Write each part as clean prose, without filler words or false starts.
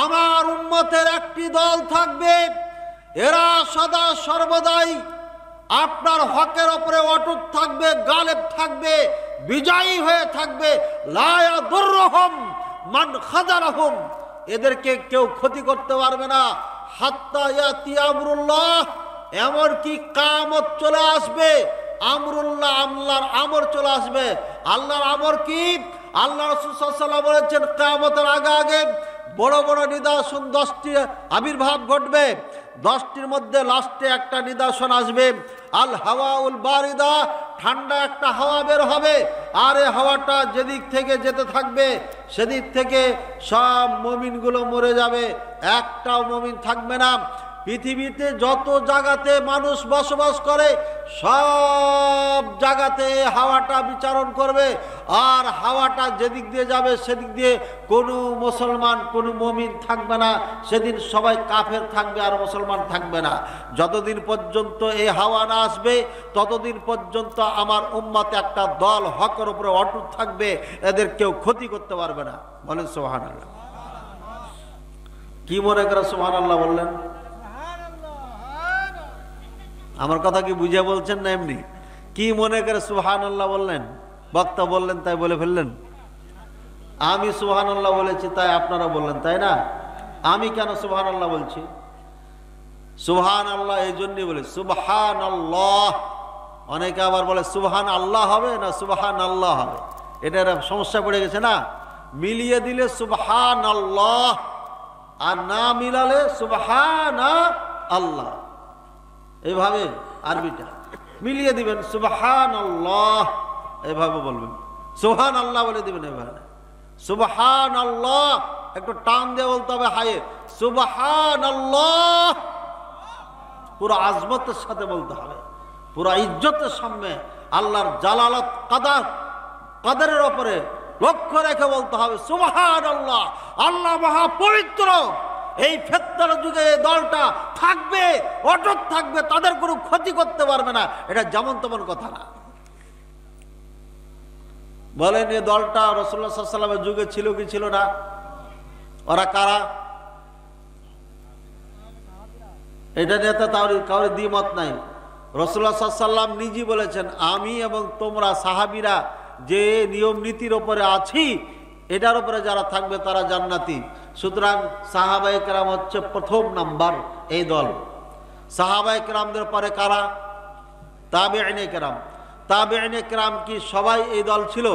আমার উম্মতের একটি দল থাকবে, এরা সদা সর্বদাই আপনার হকের উপরে অটুট থাকবে, গালেব থাকবে, বিজয়ী হয়ে থাকবে। লা ইয়াদুররুহুম মান খাযারাহুম, এদেরকে কেউ ক্ষতি করতে পারবে না। হাত্তা ইয়াতি আমরুল্লাহ, এমনকি কিয়ামত চলে আসবে। আমরুল্লাহ, আল্লাহর আমর চলে আসবে। আল্লাহর আমর কি? আল্লাহ রাসূল সাল্লাল্লাহু আলাইহি ওয়াসাল্লাম বলেছেন কিয়ামতের আগে আগে বড় বড় নিদর্শন 10টি আবির্ভাব ঘটবে। 10টির মধ্যে লাস্টে একটা নিদর্শন আসবে, আল হাওয়াউল বারিদা, ঠান্ডা একটা হাওয়া বের হবে। আর এই হাওয়াটা যেদিক থেকে যেতে থাকবে সেদিক থেকে সব মুমিনগুলো মরে যাবে, একটাও মুমিন থাকবে না। পৃথিবীতে যত জায়গাতে মানুষ বসবাস করে সব জায়গাতে হাওয়াটা বিচরণ করবে, আর হাওয়াটা যেদিক দিয়ে যাবে সেদিক দিয়ে কোনো মুসলমান, কোনো মুমিন থাকবে না। সেদিন সবাই কাফের থাকবে আর মুসলমান থাকবে না। যতদিন পর্যন্ত এই হাওয়া না আসবে ততদিন পর্যন্ত আমার উম্মতে একটা দল হকের উপরে অটুট থাকবে, এদের কেউ ক্ষতি করতে পারবে না। বলেন সুবহানাল্লাহ। কি মনে করে সুবহানাল্লাহ বললেন? আমার কথা কি বুঝে বলছেন না এমনি? কি মনে করে সুবহানাল্লাহ বললেন? বক্তা বললেন তাই বলে ফেললেন? আমি সুবহানাল্লাহ বলেছি তাই আপনারা বললেন, তাই না? আমি কেন সুবহানাল্লাহ বলছি? সুবহানাল্লাহ এই জন্যই বলে সুবহানাল্লাহ। অনেকে আবার বলে সুবহান আল্লাহ হবে না সুবহানাল্লাহ হবে, এটার সমস্যা পড়ে গেছে না। মিলিয়ে দিলে সুবহানাল্লাহ আর না মিলালে সুবহানা আল্লাহ, এইভাবে আরবিটা মিলিয়ে দিবেন। সুবহানাল্লাহ এইভাবে বলবেন, সুবহানাল্লাহ বলে দিবেন এইভাবে। সুবহানাল্লাহ একটু টান দিয়ে বলতে হবে হায়ে, সুবহানাল্লাহ পুরো আজমতের সাথে বলতে হবে, পুরো ইজ্জতের সামনে আল্লাহর জালালত কাদারের ওপরে লক্ষ্য রেখে বলতে হবে সুবহানাল্লাহ। আল্লাহ মহা পবিত্র। এই ফেতনার যুগে এই দলটা থাকবে, অটুট থাকবে, তাদের কোনো ক্ষতি করতে পারবে না। এটা যেমন তেমন কথা না। বলেন এই দলটা রাসূলুল্লাহ সাল্লাল্লাহু আলাইহি ওয়াসাল্লামের যুগে ছিল কি ছিল না? ওরা কারা? এটা নিয়ে তো কারোর দ্বিমত নাই। রাসূলুল্লাহ সাল্লাল্লাহু আলাইহি ওয়াসাল্লাম নিজেই বলেছেন, আমি এবং তোমরা সাহাবীরা যে নিয়ম নীতির উপরে আছি এটার উপরে যারা থাকবে তারা জান্নাতি। সুতরাং সাহাবায়ে কেরাম হচ্ছে প্রথম নাম্বার এই দল। সাহাবায়ে কেরামদের পরে কারা? তাবেঈনে কেরাম। তাবেঈনে কেরাম কি সবাই এই দল ছিল?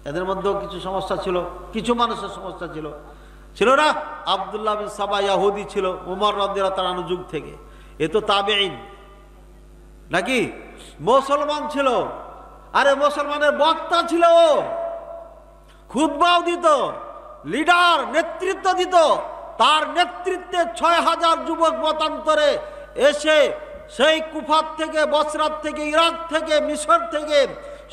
এদের মধ্যেও কিছু সমস্যা ছিল, কিছু মানুষের সমস্যা ছিল, ছিল না? আব্দুল্লাহ বিন সাবা ইহুদি ছিল উমর রাদিয়াল্লাহু তাআলা আনহু যুগ থেকে, এ তো তাবেঈন নাকি? মুসলমান ছিল, আরে মুসলমানের বক্তা ছিল, খুতবাও দিত, লিডার নেতৃত্ব দিত। তার নেতৃত্বে 6000 যুবক মতান্তরে এসে সেই কুফাত থেকে, বসরাত থেকে, ইরাক থেকে, মিশর থেকে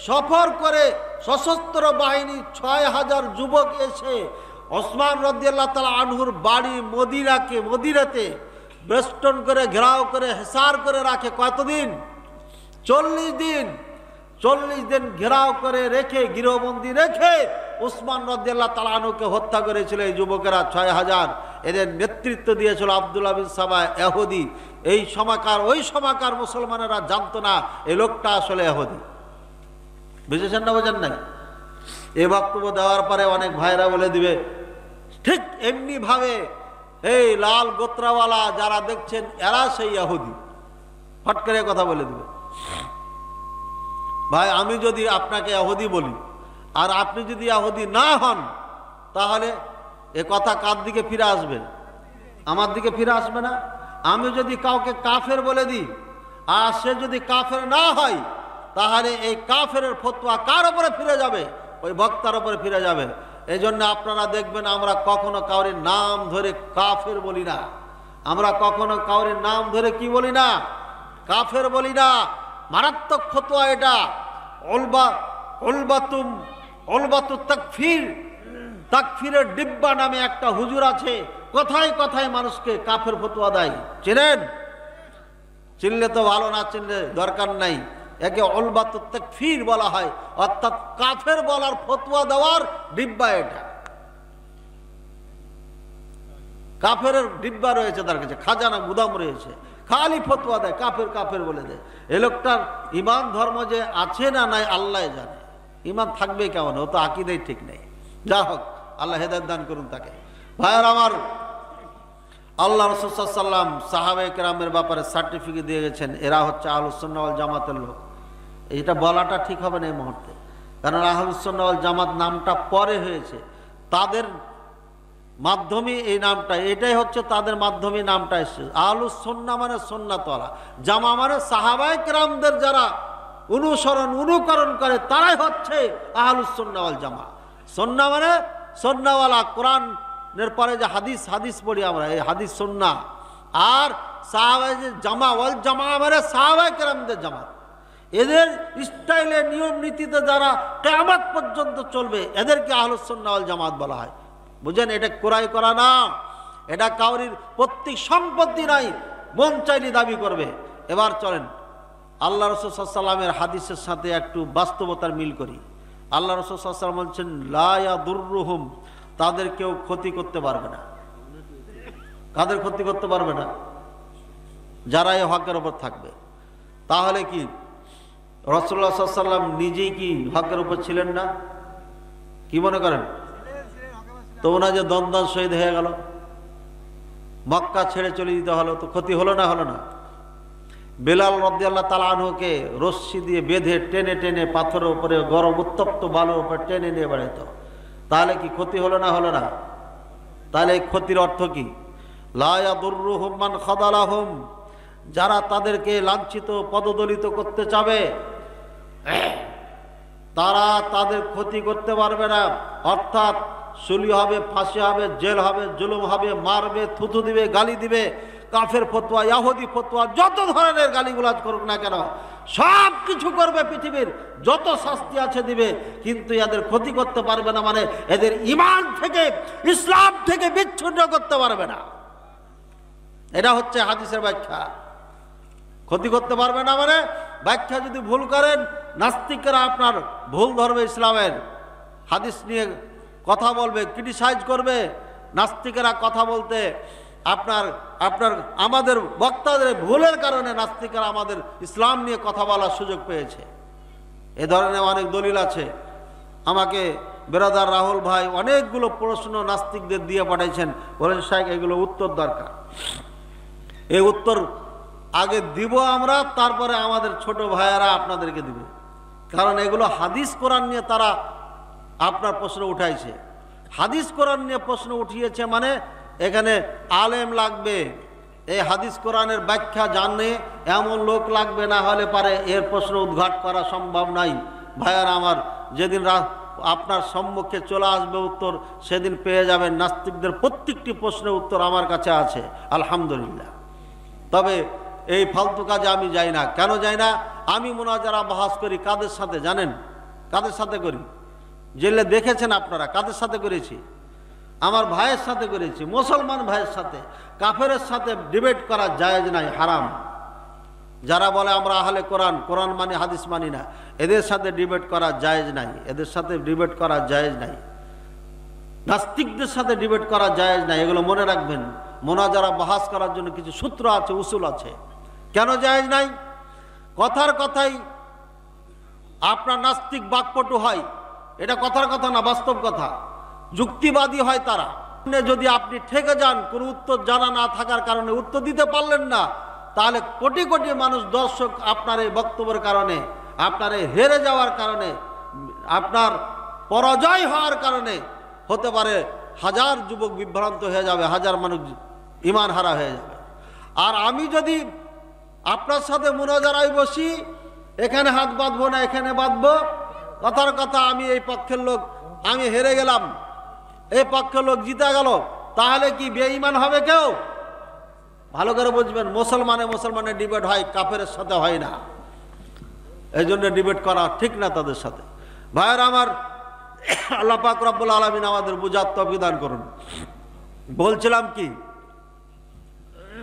সফর করে সশস্ত্র বাহিনী 6000 যুবক এসে ওসমান রাদিয়াল্লাহু তাআলা আনহুর বাড়ি মদিনাতে বেষ্টন করে, ঘেরাও করে, হেসার করে রাখে। কতদিন? 40 দিন। 40 দিন ঘেরাও করে রেখে, গৃহবন্দী রেখে ওসমান রাদিয়াল্লাহু তাআলা আনহুকে হত্যা করেছিল এই যুবকেরা 6000। এদের নেতৃত্ব দিয়েছিল আব্দুল্লাহ বিন সাবা ইহুদি। এই সময়কার ওই সময়কার মুসলমানেরা জানতো না এই লোকটা আসলে ইহুদি। বুঝেছেন না? বোঝেন নাই? এই বক্তব্য দেওয়ার পরে অনেক ভাইরা বলে দিবে ঠিক এমনি ভাবে এই লাল গোত্রাওয়ালা যারা দেখছেন এরা সেই ইহুদি, ফট করে কথা বলে দিবে। ভাই আমি যদি আপনাকে ইহুদি বলি আর আপনি যদি ইহুদি না হন তাহলে এ কথা কার দিকে ফিরে আসবে? আমার দিকে ফিরে আসবে না? আমি যদি কাউকে কাফের বলে দিই আর সে যদি কাফের না হয় তাহলে এই কাফেরের ফতোয়া কার উপরে ফিরে যাবে? ওই বক্তার উপরে ফিরে যাবে। এই জন্য আপনারা দেখবেন আমরা কখনো কাউরের নাম ধরে কাফের বলি না। আমরা কখনো কাউরের নাম ধরে কি বলি না? কাফের বলি না। মারাত্মক ফতোয়া এটা। উলবাতু তাকফিরের ডিব্বা নামে একটা হুজুর আছে, কথায় কথায় মানুষকে কাফের ফতোয়া দেয়। চিনেন? চিনলে তো ভালো, না চিনলে দরকার নাই। একে উলবাতু তাকফির বলা হয়, অর্থাৎ কাফের বলার ফতোয়া দেওয়ার ডিব্বা এটা। কাফের ডিব্বা রয়েছে তার কাছে, খাজানা গুদাম রয়েছে, খালি ফতোয়া দেয়, কাফের কাফের বলে দেয়। এ লোকটার ইমান ধর্ম যে আছে না নাই আল্লাহ জানে, ইমান থাকবে কেমন, ও তো আকীদাই ঠিক নেই। যা হোক, আল্লাহ হেদায়েত দান করুন তাকে। ভাইয়ার আমার, আল্লাহ রাসূল সাল্লাল্লাহু আলাইহি ওয়াসাল্লাম সাহাবায়ে কেরামের ব্যাপারে সার্টিফিকেট দিয়ে গেছেন, এরা হচ্ছে আহলুস সুন্নাহ ওয়াল জামাতের লোক। এটা বলাটা ঠিক হবে না এই মুহূর্তে, কারণ আহলুস সুন্নাহ ওয়াল জামাত নামটা পরে হয়েছে, তাদের মাধ্যমে এই নামটা, এটাই হচ্ছে তাদের মাধ্যমে নামটা এসেছে। আহলুস সুন্নাহ মানে সুন্নাতওয়ালা, জামা মানে সাহাবায়ে কেরামদের যারা অনুকরণ করে তারাই হচ্ছে আহলুস সুন্নাহ ওয়াল জামা। সুন্নাহ মানে সুন্নাহওয়ালা, কোরআনের পরে যে হাদিস পড়ি আমরা, এই হাদিস সুন্নাহ। আর সাহাবায়ে জামা ওয়াল জামা মানে সাহাবায়ে কেরামদের জামাত, এদের স্টাইলে নিয়ম নীতিতে যারা কিয়ামত পর্যন্ত চলবে এদেরকে আহলুস সুন্নাহ ওয়াল জামাত বলা হয়। বুঝেন, এটা ক্রয় করা না, এটা কাউরির পৈতৃক সম্পত্তি নাই, মন চাইলে দাবি করবে। এবার চলেন আল্লাহ রাসূল সাল্লাল্লাহু আলাইহি ওয়াসাল্লামের হাদিসের সাথে একটু বাস্তবতার মিল করি। আল্লাহ রাসূল সাল্লাল্লাহু আলাইহি ওয়াসাল্লাম বলছেন, লা ইয়াদুররুহুম, তাদের কেউ ক্ষতি করতে পারবে না। কাদের ক্ষতি করতে পারবে না? যারা এই হকের উপর থাকবে। তাহলে কি রাসূলুল্লাহ সাল্লাল্লাহু আলাইহি ওয়াসাল্লাম নিজেই কি হকের উপর ছিলেন না? কি মনে করেন? তো ওনা যে দ্বন্দ্ব শহীদ হয়ে গেল, মক্কা ছেড়ে চলে দিতে হলো, তো ক্ষতি হলো না? হলো না? বেলাল রাদিয়াল্লাহু তাআলা আনহুকে রশ্মি দিয়ে বেঁধে টেনে টেনে পাথরের উপরে গরম উত্তপ্ত বালুর উপরে টেনে নিয়ে বেড়াইতো, তাহলে কি ক্ষতি হলো না? হলো না? তাহলে এই ক্ষতির অর্থ কি? লা ইয়াদুররুহুম মান খাদালাহুম, যারা তাদেরকে লাঞ্ছিত পদদলিত করতে চাবে তারা তাদের ক্ষতি করতে পারবে না। অর্থাৎ সুলি হবে, ফাঁসি হবে, জেল হবে, জুলুম হবে, মারবে, থুতু দিবে, গালি দিবে, কাফের ফতোয়া, ইহুদি ফতোয়া, যত ধরনের গালিগুলাজ করুক না কেন, সব কিছু করবে, পৃথিবীর যত শাস্তি আছে দিবে, কিন্তু এদের ক্ষতি করতে পারবে না, মানে এদের ঈমান থেকে, ইসলাম থেকে বিচ্ছিন্ন করতে পারবে না। এটা হচ্ছে হাদিসের ব্যাখ্যা। ক্ষতি করতে পারবে না মানে ব্যাখ্যা যদি ভুল করেন, নাস্তিকরা আপনার ভুল ধরবে, ইসলামের হাদিস নিয়ে কথা বলবে, ক্রিটিসাইজ করবে। নাস্তিকেরা কথা বলতে আমাদের বক্তাদের ভুলের কারণে নাস্তিকেরা আমাদের ইসলাম নিয়ে কথা বলার সুযোগ পেয়েছে। এ ধরনের অনেক দলিল আছে। আমাকে বেরাদার রাহুল ভাই অনেকগুলো প্রশ্ন নাস্তিকদের দিয়ে পাঠাইছেন, বলেন শাইখ এগুলো উত্তর দরকার। এই উত্তর আগে দিব আমরা, তারপরে আমাদের ছোট ভাইয়েরা আপনাদেরকে দিবে, কারণ এগুলো হাদিস কোরআন নিয়ে তারা আপনার প্রশ্ন উঠাইছে। হাদিস কোরআন নিয়ে প্রশ্ন উঠিয়েছে মানে এখানে আলেম লাগবে, এই হাদিস কোরআনের ব্যাখ্যা জানে এমন লোক লাগবে, না হলে পারে এর প্রশ্ন উদ্ঘাট করা সম্ভব নাই। ভাইয়ারা আমার, যেদিন আপনার সম্মুখে চলে আসবে উত্তর, সেদিন পেয়ে যাবেন। নাস্তিকদের প্রত্যেকটি প্রশ্নের উত্তর আমার কাছে আছে, আলহামদুলিল্লাহ। তবে এই ফালতু কাজে আমি যাই না। কেন যাই না? আমি মুনাজারা বাহাস করি কাদের সাথে জানেন? কাদের সাথে করি? জেলে দেখেছেন আপনারা কাদের সাথে করেছি? আমার ভাইয়ের সাথে করেছি, মুসলমান ভাইয়ের সাথে। কাফেরের সাথে ডিবেট করা জায়েজ নাই, হারাম। যারা বলে আমরা আহলে কোরআন, কোরআন মানি, হাদিস মানি না, এদের সাথে ডিবেট করা জায়েজ নাই, এদের সাথে ডিবেট করা জায়েজ নাই। নাস্তিকদের সাথে ডিবেট করা জায়েজ নাই, এগুলো মনে রাখবেন। মুনাজারা বাহাস করার জন্য কিছু সূত্র আছে, উসুল আছে। কেন জায়েজ নাই? কথার কথাই আপনার নাস্তিক বাকপটু হয়, এটা কথার কথা না, বাস্তব কথা। যুক্তিবাদী হয় তারা। যদি আপনি ঠেকে যান, কোনো উত্তর জানা না থাকার কারণে উত্তর দিতে পারলেন না, তাহলে কোটি কোটি মানুষ, দর্শক আপনার এই বক্তব্যের কারণে, আপনার এই হেরে যাওয়ার কারণে, আপনার পরাজয় হওয়ার কারণে হতে পারে হাজার যুবক বিভ্রান্ত হয়ে যাবে, হাজার মানুষ ঈমান হারা হয়ে যাবে। আর আমি যদি আপনার সাথে মুনাজারায় বসি, এখানে হাত বাঁধবো না, এখানে বাঁধবো, কথার কথা আমি এই পক্ষের লোক, আমি হেরে গেলাম, এই পক্ষের লোক জিতে গেল, তাহলে কি বেঈমান হবে কেউ? ভালো করে বুঝবেন, মুসলমানের ডিবেট হয়, কাফেরের সাথে হয় না। এই জন্য ডিবেট করা ঠিক না তাদের সাথে। ভাইয়ের আমার, আল্লাহ পাক রব্বুল আলামিন আমাদের বুঝার তৌফিক দান করুন। বলছিলাম কি,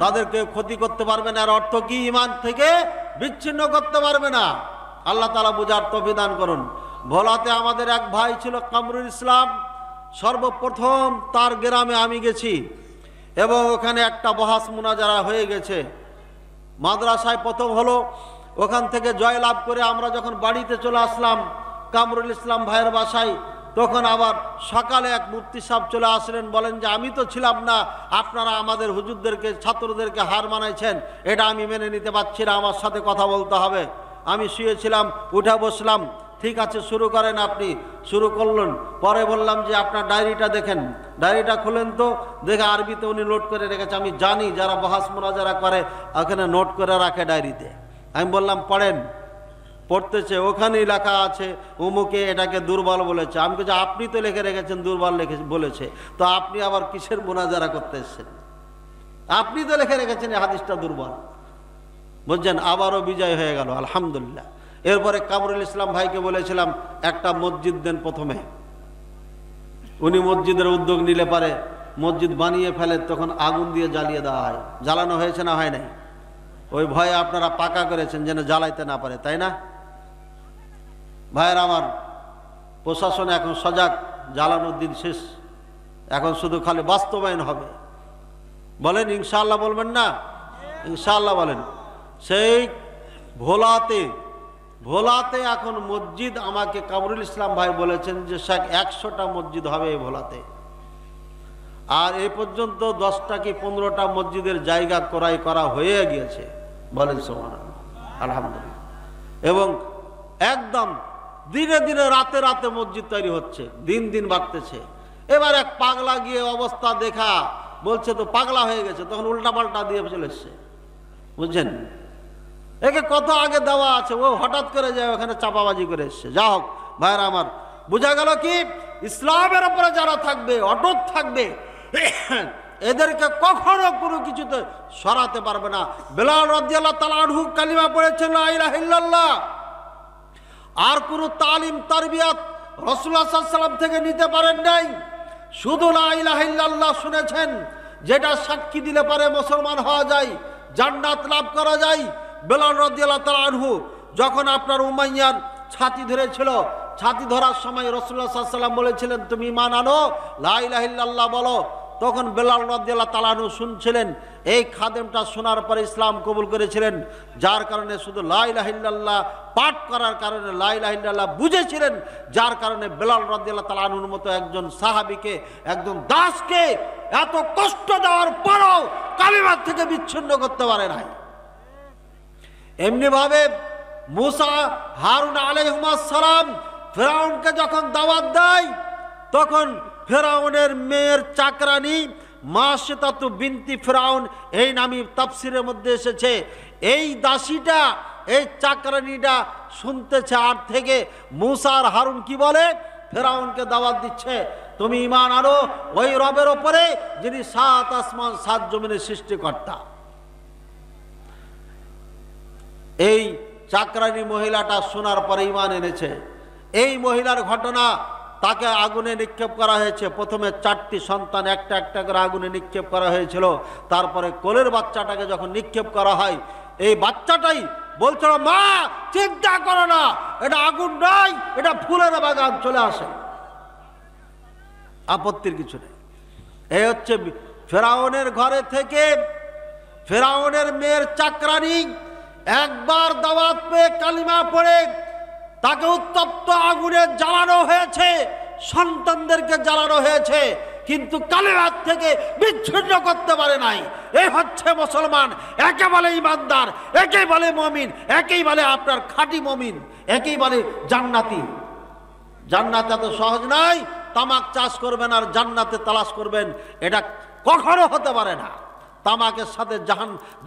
তাদেরকে ক্ষতি করতে পারবে না, আর অর্থ কি? ঈমান থেকে বিচ্ছিন্ন করতে পারবে না। আল্লাহ তাআলা বুঝার তৌফিক দান করুন। ভোলাতে আমাদের এক ভাই ছিল কামরুল ইসলাম, সর্বপ্রথম তার গ্রামে আমি গেছি। এবং ওখানে একটা বহাস মুনাজারা হয়ে গেছে। মাদ্রাসায় প্রথম হলো, ওখান থেকে জয় লাভ করে আমরা যখন বাড়িতে চলে আসলাম কামরুল ইসলাম ভাইয়ের বাসায়, তখন আবার সকালে এক মুফতি সাহেব চলে আসলেন, বলেন যে আমি তো ছিলাম না, আপনারা আমাদের হুজুরদেরকে ছাত্রদেরকে হার মানাইছেন, এটা আমি মেনে নিতে পারছি না, আমার সাথে কথা বলতে হবে। আমি শুয়েছিলাম, উঠে বসলাম, ঠিক আছে শুরু করেন। আপনি শুরু করলেন। পরে বললাম যে আপনার ডায়েরিটা দেখেন, ডায়েরিটা খুলেন তো। দেখে আরবিতে উনি নোট করে রেখেছে। আমি জানি যারা বহাস মুনাজারা করে ওখানে নোট করে রাখে ডায়েরিতে। আমি বললাম পড়েন। পড়তেছে, ওখানেই লেখা আছে উমুকে এটাকে দুর্বল বলেছে। আমি বলছি আপনি তো লিখে রেখেছেন দুর্বল বলেছে, তো আপনি আবার কিসের মুনাজারা করতে এসেছেন? আপনি তো লিখে রেখেছেন এই হাদিসটা দুর্বল। বুঝছেন, আবারও বিজয় হয়ে গেল আলহামদুলিল্লাহ। এরপরে কামরুল ইসলাম ভাইকে বলেছিলাম একটা মসজিদ দেন প্রথমে। উনি মসজিদের উদ্যোগ নিলে পারে মসজিদ বানিয়ে ফেলে, তখন আগুন দিয়ে জ্বালিয়ে দেওয়া হয়। জ্বালানো হয়েছে না হয় নাই? ওই ভয়ে আপনারা পাকা করেছেন যেন জ্বালাইতে না পারে, তাই না ভাইয়ের আমার? প্রশাসন এখন সজাগ, জ্বালানোর দিন শেষ, এখন শুধু খালি বাস্তবায়ন হবে। বলেন ইনশাআল্লাহ, বলবেন না ইনশাআল্লাহ বলেন। সেই ভোলাতে এখন মসজিদ আমাকে কামরুল ইসলাম ভাই বলেছেন যে শেখ 100টা মসজিদ হবে এই ভোলাতে। আর এই পর্যন্ত 10টা কি 15টা মসজিদের জায়গা ক্রয় করা হয়ে গিয়েছে। বলেন সুবহানাল্লাহ, আলহামদুলিল্লাহ। এবং একদম ধীরে ধীরে রাতে রাতে মসজিদ তৈরি হচ্ছে, দিন দিন বাড়তেছে। এবার এক পাগলা গিয়ে অবস্থা দেখা বলছে তো পাগলা হয়ে গেছে, তখন উল্টাপাল্টা দিয়ে চলে এসছে। বুঝছেন, একে কত আগে দেওয়া আছে, ও হঠাৎ করে যায় ওখানে চাপাবাজি করে এসছে। যা হোক ভাইরা আমার, বোঝা গেল কি ইসলামের উপরে যারা থাকবে, অটুট থাকবে, এদেরকে কখনো কোনো কিছুতে সরাতে পারবে না। বেলাল রাদিয়াল্লাহু তাআলা আনহু কালিমা পড়েছেন লা ইলাহা ইল্লাল্লাহ। আর কোনো তালিম তারবিয়াত রাসূলুল্লাহ সাল্লাল্লাহু আলাইহি ওয়াসাল্লাম থেকে নিতে পারেন নাই, শুধু লা ইলাহা ইল্লাল্লাহ শুনেছেন, যেটা সাক্ষী দিলে পারে মুসলমান হওয়া যায়, জান্নাত লাভ করা যায়। বেলাল রাদিয়াল্লাহু তাআলা আনহু যখন আপনার উমাইয়ার ছাতি ধরেছিল, ছাতি ধরার সময় রাসূলুল্লাহ সাল্লাল্লাহু আলাইহি ওয়াসাল্লাম বলেছিলেন তুমি ঈমান আনো, লা ইলাহা ইল্লাল্লাহ বলো। তখন বেলাল রাদিয়াল্লাহু তাআলা আনহু শুনছিলেন। এই খাদেমটা শোনার পরে ইসলাম কবুল করেছিলেন, যার কারণে শুধু লা ইলাহা ইল্লাল্লাহ পাঠ করার কারণে লা ইলাহা ইল্লাল্লাহ বুঝেছিলেন, যার কারণে বেলাল রাদিয়াল্লাহু তাআলা আনহুর মতো একজন সাহাবীকে, একজন দাসকে এত কষ্ট দেওয়ার পরও কালিমা থেকে বিচ্ছিন্ন করতে পারে নাই। এমনি ভাবে মুসা হারুন আলাইহিস সালাম ফেরাউনকে যখন দাওয়াত দেয়, তখন ফেরাউনের মেয়ের চাকরানী মাশিতাতু বিনতি ফেরাউন, এই নামই তাফসিরের মধ্যে এসেছে। এই দাসীটা, এই চাকরানীটা শুনতেছে আর থেকে মুসা আর হারুন কি বলে, ফেরাউনকে দাওয়াত দিচ্ছে তুমি ঈমান আনো ওই রবের ওপরে যিনি 7 আসমান 7 জমিনের সৃষ্টিকর্তা। এই চাকরানী মহিলাটা শোনার পরে ঈমান এনেছে। এই মহিলার ঘটনা, তাকে আগুনে নিক্ষেপ করা হয়েছে। প্রথমে 4টি সন্তান একটা একটা করে আগুনে নিক্ষেপ করা হয়েছিল। তারপরে কোলের বাচ্চাটাকে যখন নিক্ষেপ করা হয়, এই বাচ্চাটাই বলছিল মা চিন্তা করো না, এটা আগুন নয়, এটা ফুলের বাগান, চলে আসে, আপত্তির কিছু নেই। এই হচ্ছে ফেরাউনের ঘরে থেকে ফেরাউনের মেয়ের চাকরানী একবার দাওয়াত পেয়ে কালিমা পড়ে তাকে উত্তপ্ত আগুনে জ্বালানো হয়েছে, সন্তানদেরকে জ্বালানো হয়েছে, কিন্তু কালিমা থেকে বিচ্ছিন্ন করতে পারে নাই। এই হচ্ছে মুসলমান, একে বলে ইমানদার, একেই বলে মুমিন, একেই বলে আপনার খাঁটি মুমিন, একেই বলে জান্নাতি। জান্নাত এত সহজ নয়, তামাক চাষ করবেন আর জান্নাতে তালাশ করবেন, এটা কখনো হতে পারে না। তামাকের সাথে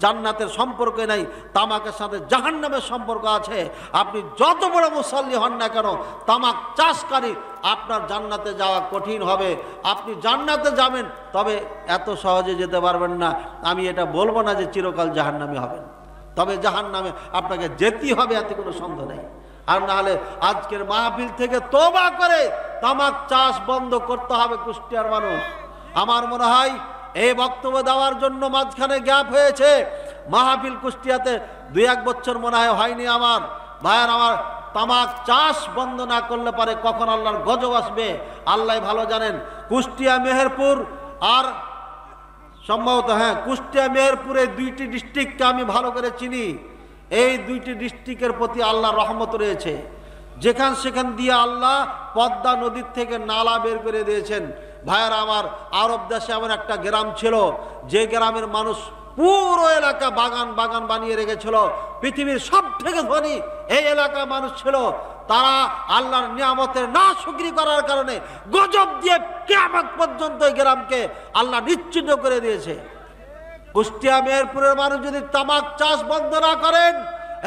জান্নাতের সম্পর্ক নাই, তামাকের সাথে জাহান্নামের সম্পর্ক আছে। আপনি যত বড় মুসল্লি হন না কেন, তামাক চাষকারী, আপনার জান্নাতে যাওয়া কঠিন হবে। আপনি জান্নাতে যাবেন, তবে এত সহজে যেতে পারবেন না। আমি এটা বলবো না যে চিরকাল জাহান্নামী হবেন, তবে জাহান্নামে আপনাকে যেতেই হবে, এতে কোনো সন্দেহ নেই। আর না হলে আজকের মাহফিল থেকে তওবা করে তামাক চাষ বন্ধ করতে হবে কুষ্টিয়ার মানুষ। আমার মনে হয় এই বক্তব্য দেওয়ার জন্য মাঝখানে গ্যাপ হয়েছে। মাহফিল কুষ্টিয়াতে 2-1 বছর মনে হয় হয়নি। আমার ভাইয়ের আমার, তামাক চাষ বন্ধ না করলে পারে কখন আল্লাহর গজব আসবে আল্লাহ ভালো জানেন। কুষ্টিয়া, মেহেরপুর আর সম্ভবত হ্যাঁ, কুষ্টিয়া মেহেরপুরে দুইটি ডিস্ট্রিক্টকে আমি ভালো করে চিনি। এই দুইটি ডিস্ট্রিক্টের প্রতি আল্লাহর রহমত রয়েছে। যেখান সেখান দিয়ে আল্লাহ পদ্মা নদীর থেকে নালা বের করে দিয়েছেন। ভাইয়েরা আমার, আরব দেশে এমন একটা গ্রাম ছিল যে গ্রামের মানুষ পুরো এলাকা বাগান বাগান বানিয়ে রেখেছিল। পৃথিবীর সব থেকে ধনী এই এলাকার মানুষ ছিল। তারা আল্লাহর নিয়ামতের না শুকরি করার কারণে গজব দিয়ে কিয়ামত পর্যন্ত এই গ্রামকে আল্লাহ নিশ্চিহ্ন করে দিয়েছে। কুষ্টিয়া মেহেরপুরের মানুষ যদি তামাক চাষ বন্ধ না করেন,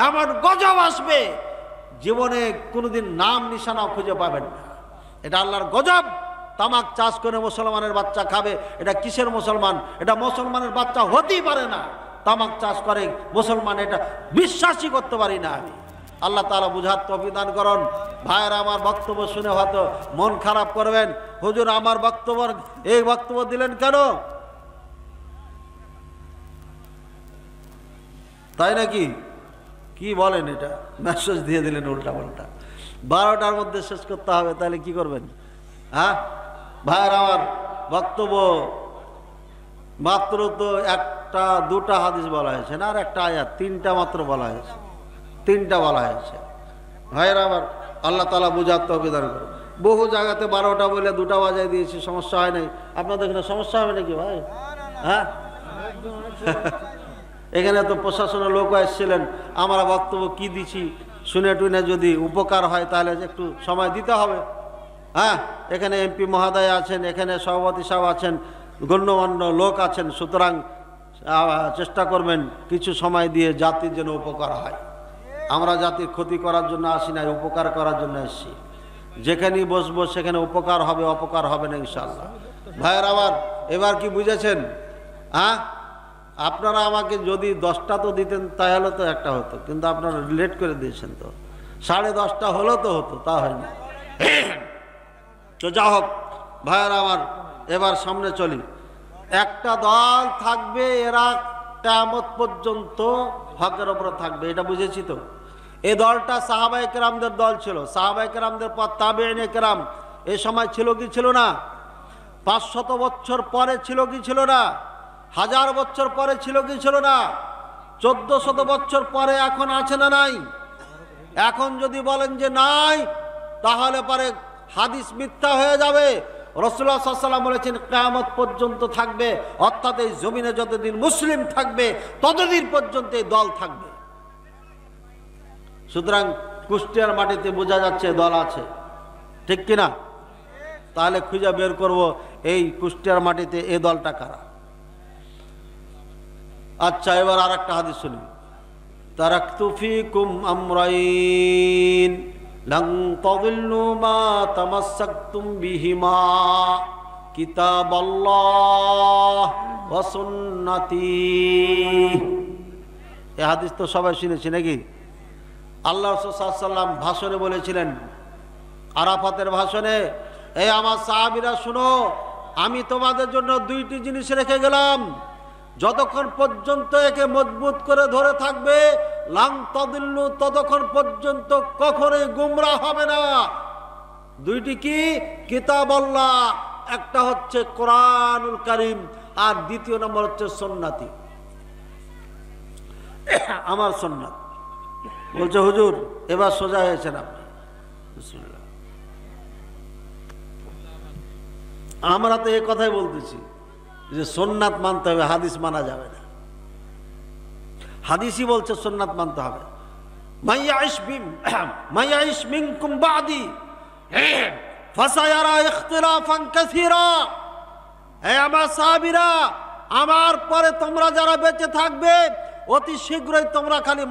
এমন গজব আসবে জীবনে কোনোদিন নাম নিশানা খুঁজে পাবেন না। এটা আল্লাহর গজব। তামাক চাষ করে মুসলমানের বাচ্চা খাবে, এটা কিসের মুসলমান? এটা মুসলমানের বাচ্চা হতেই পারে না। তামাক চাষ করে মুসলমান, এটা বিশ্বাসই করতে পারি না আমি। আল্লাহ তাআলা বুঝার তৌফিক দান করুন। ভাইয়েরা আমার, বক্তব্য শুনে হয়তো মন খারাপ করবেন, হুজুর আমার এই বক্তব্য দিলেন কেন? তাই নাকি? কি বলেন? এটা মেসেজ দিয়ে দিলেন উল্টা পাল্টা। 12টার মধ্যে শেষ করতে হবে, তাহলে কি করবেন? হ্যাঁ ভাইয়ের আমার, বক্তব্য মাত্র তো একটা দুটা হাদিস বলা হয়েছে না, আর একটা আয়াত, 3টা মাত্র বলা হয়েছে, 3টা বলা হয়েছে। ভাইয়ের আমার, আল্লাহ তাআলা বুঝার তৌফিক দান করুন। বহু জায়গাতে 12টা বলে 2টা বাজায় দিয়েছি, সমস্যা হয় নাই। আপনাদের এখানে সমস্যা হবে নাকি ভাই? হ্যাঁ এখানে তো প্রশাসনের লোক এসেছিলেন, আমরা বক্তব্য কি দিছি শুনে টুনে যদি উপকার হয় তাহলে একটু সময় দিতে হবে। হ্যাঁ, এখানে এমপি মহোদয় আছেন, এখানে সভাপতি সাহেব আছেন, গণ্যমান্য লোক আছেন, সুতরাং চেষ্টা করবেন কিছু সময় দিয়ে জাতির যেন উপকার হয়। আমরা জাতির ক্ষতি করার জন্য আসি নাই, উপকার করার জন্য এসেছি। যেখানেই বসবো সেখানে উপকার হবে, অপকার হবে না ইনশাআল্লাহ। ভাইয়ের আমার, এবার কি বুঝেছেন? হ্যাঁ, আপনারা আমাকে যদি 10টা তো দিতেন তাহলে তো একটা হতো, কিন্তু আপনারা লেট করে দিয়েছেন, তো 10:30 হলো তো হতো, তা হয়নি। তো যা হোক ভাইয়েরা আমার, এবার সামনে চলি। একটা দল থাকবে, এরা কিয়ামত পর্যন্ত হকের উপরে থাকবে, এটা বুঝেছি তো। এই দলটা সাহাবায়ে কেরামদের দল ছিল। সাহাবায়ে কেরামদের পর তাবেঈনে কেরাম। এই সময় ছিল কি ছিল না? 500 বছর পরে ছিল কি ছিল না? 1000 বছর পরে ছিল কি ছিল না? 1400 বছর পরে এখন আছে না নাই? এখন যদি বলেন যে নাই, তাহলে পরে হাদিস মিথ্যা হয়ে যাবে। রাসূলুল্লাহ সাল্লাল্লাহু আলাইহি ওয়াসাল্লাম বলেছেন কিয়ামত পর্যন্ত থাকবে, অর্থাৎ এই জমিনে যতদিন মুসলিম থাকবে ততদিন পর্যন্ত এই দল থাকবে। সুতরাং কুষ্টিয়ার মাটিতে বোঝা যাচ্ছে দল আছে, ঠিক কিনা? তাহলে খুঁজে বের করব এই কুষ্টিয়ার মাটিতে এই দলটা কারা। আচ্ছা, এবার আর একটা হাদিস শুনি। তারাকতু ফিকুম আমরাইন লান তাদিল্লু মা তামাসসাকতুম বিহিমা কিতাবাল্লাহ ওয়া সুন্নতি। এই হাদিস তো সবাই শুনেছি নাকি? আল্লাহ রাসূল সাল্লাল্লাহু আলাইহি ওয়াসাল্লাম ভাষণে বলেছিলেন, আরাফাতের ভাষণে, এই আমার সাহাবীরা শুনো, আমি তোমাদের জন্য 2টি জিনিস রেখে গেলাম, যতক্ষণ পর্যন্ত একে মজবুত করে ধরে থাকবে, লাং তাদিল্লু, ততক্ষণ পর্যন্ত কখনোই গুমরাহ হবে না। 2টি কি? কিতাবাল্লাহ, একটা হচ্ছে কোরআনুল কারীম, আর দ্বিতীয় নম্বর হচ্ছে সুন্নতি, আমার সুন্নাত। বলছে হুজুর এবার সোজা হয়েছেন আপনি। বিসমিল্লাহ। আমরা তো এই কথাই বলতেছি যে সুন্নাত মানতে হবে, হাদিস মানা যাবে না। হাদিসই বলছে সুন্নাত মানতে হবে। মাইয়াইশ মিনকুম বাদি ফাসায়ারা ইখতিলাফান কাসীরা। হে আমার সাহাবীরা, আমার পরে তোমরা যারা বেঁচে থাকবে অতি শীঘ্রই তোমরা খালি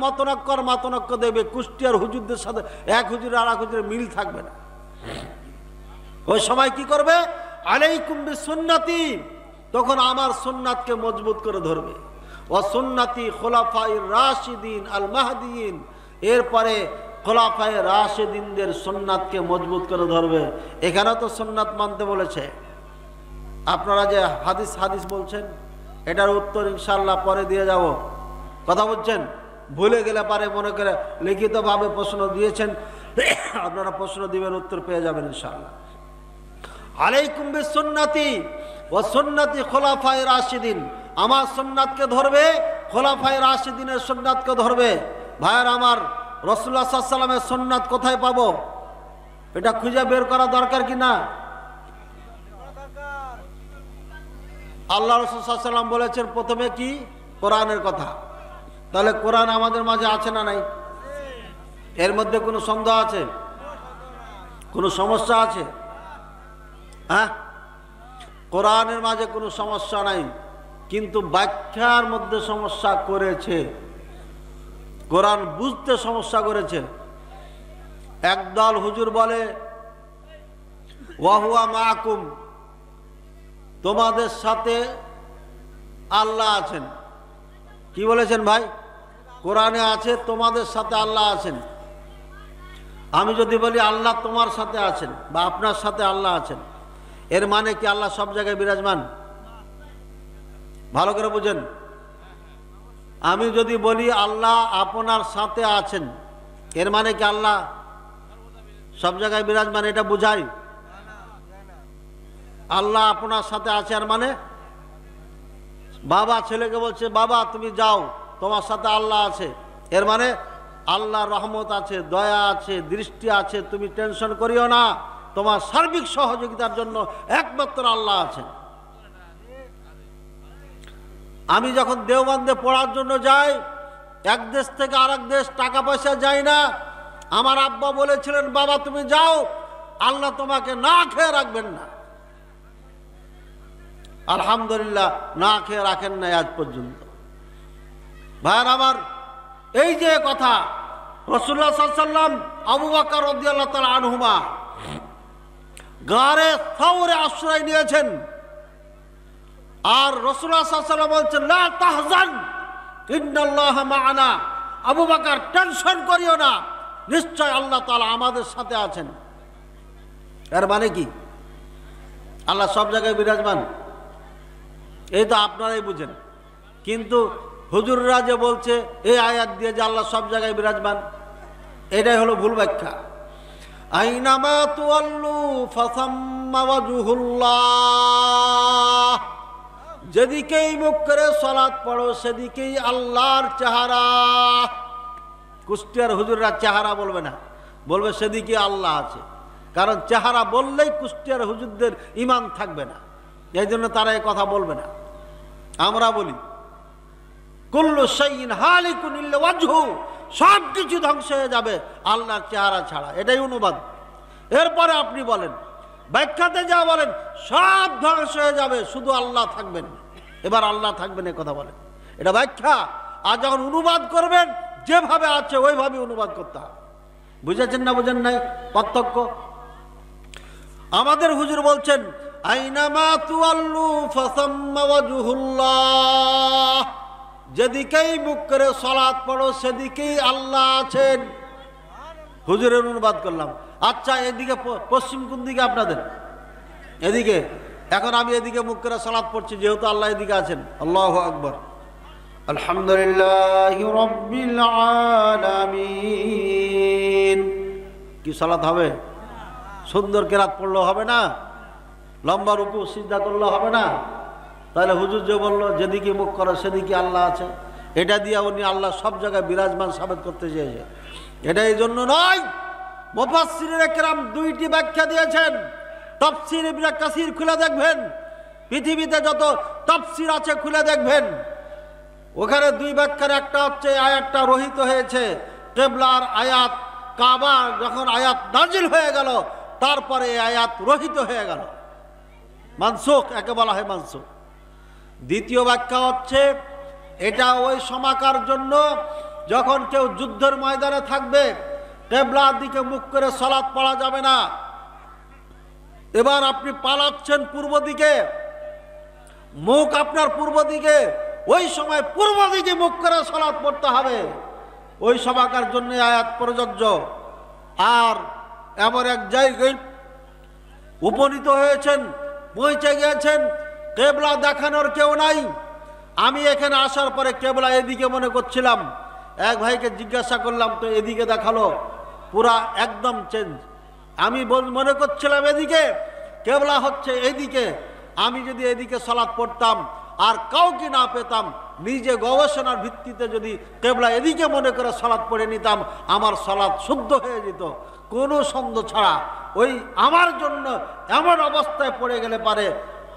মতনক্য দেবে। কুষ্টিয়ার হুজুরদের সাথে এক হুজুর আর এক হুজুরের মিল থাকবে না। ওই সময় কি করবে? আলাইকুম বিসুন্নতি, তখন আমার সুন্নাতকে মজবুত করে ধরবে। ও সুন্নতি খুলাফায়ে রাশিদিন আল মাহদিয়িন, এরপরে খুলাফায়ে রাশিদিনদের সুন্নাতকে মজবুত করে ধরবে। এখানে তো সুন্নাত মানতে বলেছে। আপনারা যে হাদিস বলছেন, এটার উত্তর ইনশাআল্লাহ পরে দিয়ে যাব। কথা বলছেন, ভুলে গেলে পারে মনে করে লিখিতভাবে প্রশ্ন দিয়েছেন, আপনারা প্রশ্ন দিবেন, উত্তর পেয়ে যাবেন ইনশাআল্লাহ। আলাইকুম বিসুন্নতি ওয়া সুন্নতি খুলাফায়ে রাশিদিন, আমার সুন্নাতকে ধরবে, খোলাফায়ে রাশিদিনের সুন্নাতকে ধরবে। ভাইয়ের আমার, রাসূলুল্লাহ সাল্লাল্লাহু আলাইহি ওয়াসাল্লামের সুন্নাত কোথায় পাবো? এটা খুঁজে বের করা দরকার কি না? আল্লাহ রাসূল সাল্লাল্লাহু আলাইহি ওয়াসাল্লাম বলেছেন প্রথমে কি? কোরআনের কথা। তাহলে কোরআন আমাদের মাঝে আছে না নাই? এর মধ্যে কোনো সন্দেহ আছে? কোনো সমস্যা আছে? হ্যাঁ, কোরআনের মাঝে কোনো সমস্যা নাই, কিন্তু ব্যাখ্যার মধ্যে সমস্যা করেছে, কোরআন বুঝতে সমস্যা করেছে। একদল হুজুর বলে ওয়াহুয়া মাআকুম, তোমাদের সাথে আল্লাহ আছেন। কি বলেছেন ভাই? কোরআনে আছে তোমাদের সাথে আল্লাহ আছেন। আমি যদি বলি আল্লাহ তোমার সাথে আছেন বা আপনার সাথে আল্লাহ আছেন, এর মানে কি আল্লাহ সব জায়গায় বিরাজমান? ভালো করে বুঝেন। আমি যদি বলি আল্লাহ আপনার সাথে আছেন, এর মানে কি আল্লাহ সব জায়গায় বিরাজমান? এটা বুঝাই আল্লাহ আপনার সাথে আছে। আর মানে বাবা ছেলেকে বলছে বাবা তুমি যাও, তোমার সাথে আল্লাহ আছে, এর মানে আল্লাহর রহমত আছে, দয়া আছে, দৃষ্টি আছে, তুমি টেনশন করিও না, তোমার সার্বিক সহযোগিতার জন্য একমাত্র আল্লাহ আছেন। আমি যখন দেওবন্দে পড়ার জন্য যাই, এক দেশ থেকে আরেক দেশ, টাকা পয়সা যাই না। আমার আব্বা বলেছিলেন বাবা তুমি যাও, আল্লাহ তোমাকে না খেয়ে রাখবেন না। আলহামদুলিল্লাহ, না খেয়ে রাখেন নাই আজ পর্যন্ত। ভাইয়ের আমার, এই যে কথা রাসূলুল্লাহ সাল্লাল্লাহু আলাইহি ওয়াসাল্লাম আবু বকর রাদিয়াল্লাহু তাআলা আনহুমা গারে সাওরে আশ্রয় নিয়েছেন, আর রাসূলুল্লাহ সাল্লাল্লাহু আলাইহি ওয়াসাল্লাম বলছেন লা তাহজান ইন্নাল্লাহা মা'ানা, আবু বকর টেনশন করিও না, নিশ্চয় আল্লাহ তাআলা আমাদের সাথে আছেন। এর মানে কি? আল্লাহ সব জায়গায় বিরাজমান। এই তো আপনারাই বুঝেন, কিন্তু হুজুররা যে বলছে এই আয়াত দিয়ে যে আল্লাহ সব জায়গায় বিরাজমান, এটাই হলো ভুল ব্যাখ্যা। আইনামা তুয়াল্লু ফাসাম্মা ওয়াজহুল্লাহ, যেদিকেই মুখ করে সালাত পড়ো সেদিকেই আল্লাহর চেহারা। কুষ্টিয়ার হুজুররা চেহারা বলবে না, বলবে সেদিকে আল্লাহ আছে, কারণ চেহারা বললেই কুষ্টিয়ার হুজুরদের ঈমান থাকবে না, এই জন্য তারা এই কথা বলবে না। আমরা বলি কুল্লু শাইইন হালিকুন ইল্লা ওয়াজহু, সব কিছু ধ্বংস হয়ে যাবে আল্লাহর চেহারা ছাড়া, এটাই অনুবাদ। এরপরে আপনি বলেন ব্যাখ্যাতে যা বলেন সব ধ্বংস হয়ে যাবে, শুধু আল্লাহ থাকবেন। এবার আল্লাহ থাকবেন এ কথা বলেন, এটা ব্যাখ্যা। আর যখন অনুবাদ করবেন যেভাবে আছে ওইভাবে অনুবাদ করতে হবে। বুঝেছেন না বুঝেন নাই পার্থক্য? আমাদের হুজুর বলছেন আইনামা তুয়াল্লু ফাসাম্মা ওয়াজহুল্লাহ, যেদিকেই মুখ করে সালাত পড়ো সেদিকেই আল্লাহ আছেন। হুজুরের অনুবাদ করলাম। আচ্ছা, এদিকে পশ্চিম কোন দিকে আপনাদের? এদিকে। এখন আমি এদিকে মুখ করে সালাত পড়ছি, যেহেতু আল্লাহ এদিকে আছেন। আল্লাহু আকবার, আলহামদুলিল্লাহি রাব্বিল আলামিন। কি সালাত হবে? সুন্দর কেরাত পড়লেও হবে না, লম্বা রুকু সিজদা করলেও হবে না। তাহলে হুজুর যে বললো যেদিকে মুখ করো সেদিকে আল্লাহ আছে, এটা দিয়ে উনি আল্লাহ সব জায়গায় বিরাজমান সাবেত করতে চেয়েছে। এটা এই জন্য নয়। মুফাসসিরিনে কেরাম দুইটি ব্যাখ্যা দিয়েছেন। তাফসীর ইবনে কাসির খুলে দেখবেন, পৃথিবীতে যত তাফসীর আছে খুলে দেখবেন, ওখানে দুই ব্যাখ্যার একটা হচ্ছে আয়াতটা রহিত হয়েছে, কিবলার আয়াত, কাবা যখন আয়াত নাজিল হয়ে গেল তারপরে এই আয়াত রহিত হয়ে গেল, মানসুখ, একে বলা হয় মানসুখ। দ্বিতীয় ব্যাখ্যা হচ্ছে এটা ওই সময়কার জন্য যখন কেউ যুদ্ধের ময়দানে থাকবে, কিবলার দিকে মুখ করে সালাত পড়া যাবে না। এবার আপনি পালাচ্ছেন পূর্ব দিকে, মুখ আপনার পূর্ব দিকে, ওই সময় পূর্ব দিকে মুখ করে সালাত পড়তে হবে, ওই সময়কার জন্য আয়াত প্রযোজ্য। আর এমন এক জায়গায় উপনীত হয়েছেন, পৌঁছে গিয়েছেন, কেবলা দেখানোর কেউ নাই। আমি এখানে আসার পরে কেবলা এদিকে মনে করছিলাম, এক ভাইকে জিজ্ঞাসা করলাম তো এদিকে দেখালো, পুরা একদম চেঞ্জ। আমি মনে করছিলাম এদিকে, কেবলা হচ্ছে এদিকে। আমি যদি এদিকে সালাত পড়তাম আর কাউকে না পেতাম, নিজে গবেষণার ভিত্তিতে যদি কেবলা এদিকে মনে করে সালাত পড়ে নিতাম, আমার সালাত শুদ্ধ হয়ে যেত কোনো সন্দেহ ছাড়া। ওই আমার জন্য এমন অবস্থায় পড়ে গেলে পারে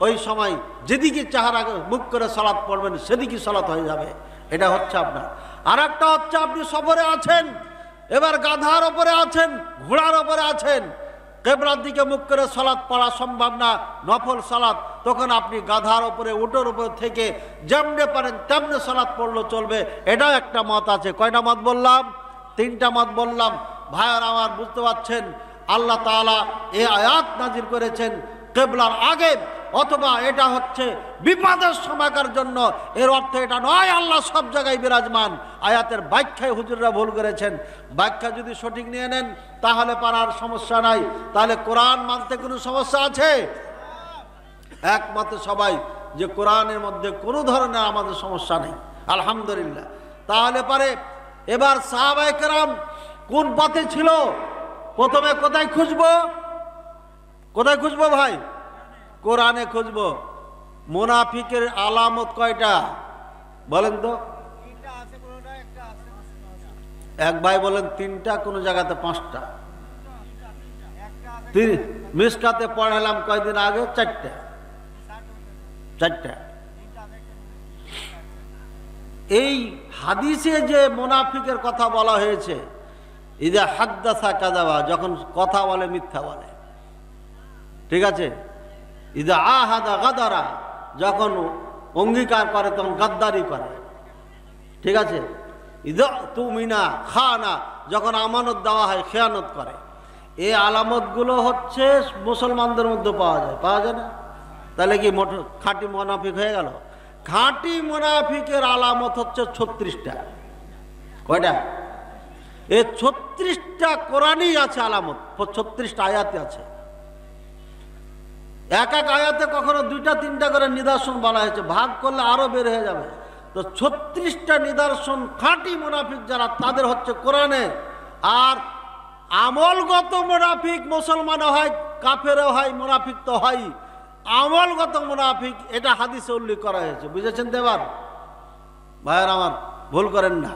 ওই সময় যেদিকে চেহারা মুখ করে সালাত পড়বেন সেদিকে সালাত হয়ে যাবে। এটা হচ্ছে আপনার। আর একটা হচ্ছে আপনি সফরে আছেন, এবার গাধার ওপরে আছেন, ঘোড়ার ওপরে আছেন, কেবলার দিকে মুখ করে সালাত পড়া সম্ভব না, নফল সালাত, তখন আপনি গাধার উপরে উটের উপর থেকে যেমনে পারেন তেমনে সালাত পড়লেও চলবে। এটাও একটা মত আছে। কয়টা মত বললাম? 3টা মত বললাম। ভাইয়ার আমার, বুঝতে পারছেন আল্লাহ তাআলা এই আয়াত নাজির করেছেন কেবলার আগে, অথবা এটা হচ্ছে বিপদের সময়কার জন্য। এর অর্থ এটা নয় আল্লাহ সব জায়গায় বিরাজমান। আয়াতের ব্যাখ্যায় হুজুররা ভুল করেছেন। ব্যাখ্যা যদি সঠিক নিয়ে নেন তাহলে পারার সমস্যা নাই। তাহলে কোরআন মানতে কোনো সমস্যা আছে? একমত সবাই যে কোরআনের মধ্যে কোনো ধরনের আমাদের সমস্যা নেই, আলহামদুলিল্লাহ। তাহলে পারে এবার সাহাবায়ে কেরাম কোন পথে ছিল? প্রথমে কোথায় খুঁজবো? কোথায় খুঁজবো ভাই? কোরআনে খুঁজবো। মুনাফিকের আলামত কয়টা বলেন তো? এক ভাই বলেন 3টা, কোন জায়গাতে 5টা। মিসকাতে পড়ালাম কয়দিন আগে 4টা। এই হাদিসে যে মুনাফিকের কথা বলা হয়েছে, ইদা হাদ্দাসা কাযাবা, যখন কথা বলে মিথ্যা বলে, ঠিক আছে। ইদা আহাদা গাদারা, যখন অঙ্গীকার করে তখন গাদ্দারি করে, ঠিক আছে। ইদা তুমিনা খানা, যখন আমানত দেওয়া হয় খেয়ানত করে। এই আলামতগুলো হচ্ছে মুসলমানদের মধ্যে পাওয়া যায় না? তাহলে কি খাঁটি মুনাফিক হয়ে গেল? খাঁটি মুনাফিকের আলামত হচ্ছে 36টা। কয়টা? এই 36টা কোরআনই আছে আলামত, 36টা আয়াতে আছে। এক এক আয়াতে কখনো 2টা 3টা করে নিদর্শন বলা হয়েছে, ভাগ করলে আরো বের হয়ে যাবে। তো 36টা নিদর্শন খাঁটি মুনাফিক যারা, তাদের হচ্ছে কোরআনে। আর আমলগত মুনাফিক মুসলমানও হয়, কাফেরও হয়, মুনাফিক তো হয়। আমলগত মুনাফিক এটা হাদিসে উল্লেখ করা হয়েছে, বুঝেছেন তো? এবার ভাইয়ের আমার, ভুল করেন না।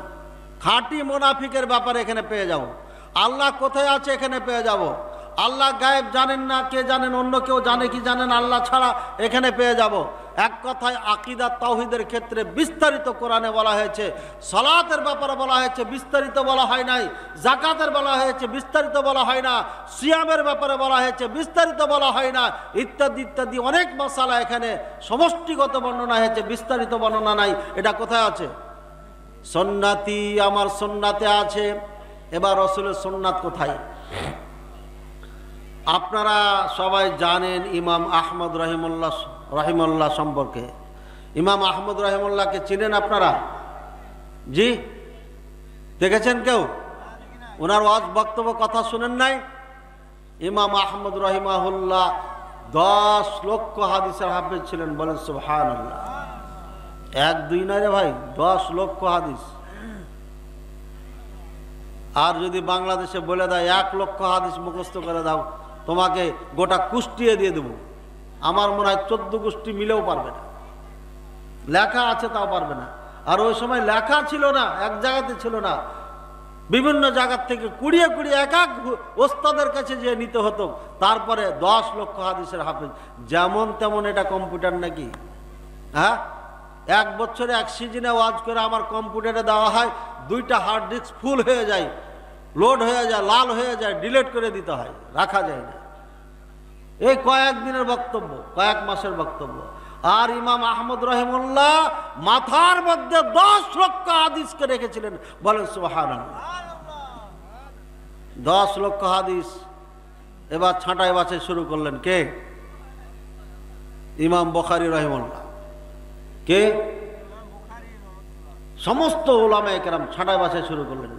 খাঁটি মুনাফিকের ব্যাপারে এখানে পেয়ে যাব। আল্লাহ কোথায় আছে এখানে পেয়ে যাব। আল্লাহ গায়েব জানেন না, কে জানেন? অন্য কেউ জানে কি জানেন আল্লাহ ছাড়া? এখানে পেয়ে যাব। এক কথায় আকীদা তাওহীদের ক্ষেত্রে বিস্তারিত কোরআনে বলা হয়েছে। সালাতের ব্যাপারে বলা হয়েছে, বিস্তারিত বলা হয় নাই। যাকাতের বলা হয়েছে, বিস্তারিত বলা হয় না। সিয়ামের ব্যাপারে বলা হয়েছে, বিস্তারিত বলা হয় না। ইত্যাদি ইত্যাদি অনেক মাসালা এখানে সমষ্টিগত বর্ণনা হয়েছে, বিস্তারিত বর্ণনা নাই। এটা কোথায় আছে? সুন্নতি, আমার সুন্নাতে আছে। এবার রাসূলের সুন্নাত কোথায়? আপনারা সবাই জানেন ইমাম আহমদ রহিমুল্লাহ সম্পর্কে। ইমাম আহমদ রহিমুল্লাহকে চিনেন আপনারা? জি, দেখেছেন কেউ? ওনার ওয়াজ বক্তব্য কথা শুনেন নাই? ইমাম আহমদ রহিমাহুল্লাহ 10 লক্ষ হাদিসের হাফেজ ছিলেন, বলেন সুবহানাল্লাহ। 1-2 নয় রে ভাই, 10 লক্ষ হাদিস। আর যদি বাংলাদেশে বলে দেয় 1 লক্ষ হাদিস মুখস্থ করে দাও, তোমাকে গোটা কুষ্টিয়ে দিয়ে দেবো, আমার মনে হয় 14 গোষ্ঠী মিলেও পারবে না। লেখা আছে তাও পারবে না। আর ওই সময় লেখা ছিল না, এক জায়গাতে ছিল না, বিভিন্ন জায়গার থেকে কুড়িয়ে কুড়িয়ে এক এক ওস্তাদের কাছে যে নিতে হতো। তারপরে 10 লক্ষ হাদিসের হাফেজ। যেমন তেমন এটা কম্পিউটার নাকি? হ্যাঁ, 1 বছরে 1 সিজনে ওয়াজ করে আমার কম্পিউটারে দেওয়া হয়, 2টা হার্ড ডিস্ক ফুল হয়ে যায়, লোড হয়ে যায়, লাল হয়ে যায়, ডিলিট করে দিতে হয়, রাখা যায় না। এই কয়েকদিনের বক্তব্য, কয়েক মাসের বক্তব্য। আর ইমাম আহমদ রহিমুল্লাহ মাথার মধ্যে 10 লক্ষ হাদিসকে রেখেছিলেন, বলেন সুবহানাল্লাহ। 10 লক্ষ হাদিস। এবার ছাঁটাই বাছাই শুরু করলেন কে? ইমাম বুখারী রহিমুল্লাহ। কে? সমস্ত উলামায়ে কেরাম ছাঁটাই বাছাই শুরু করলেন।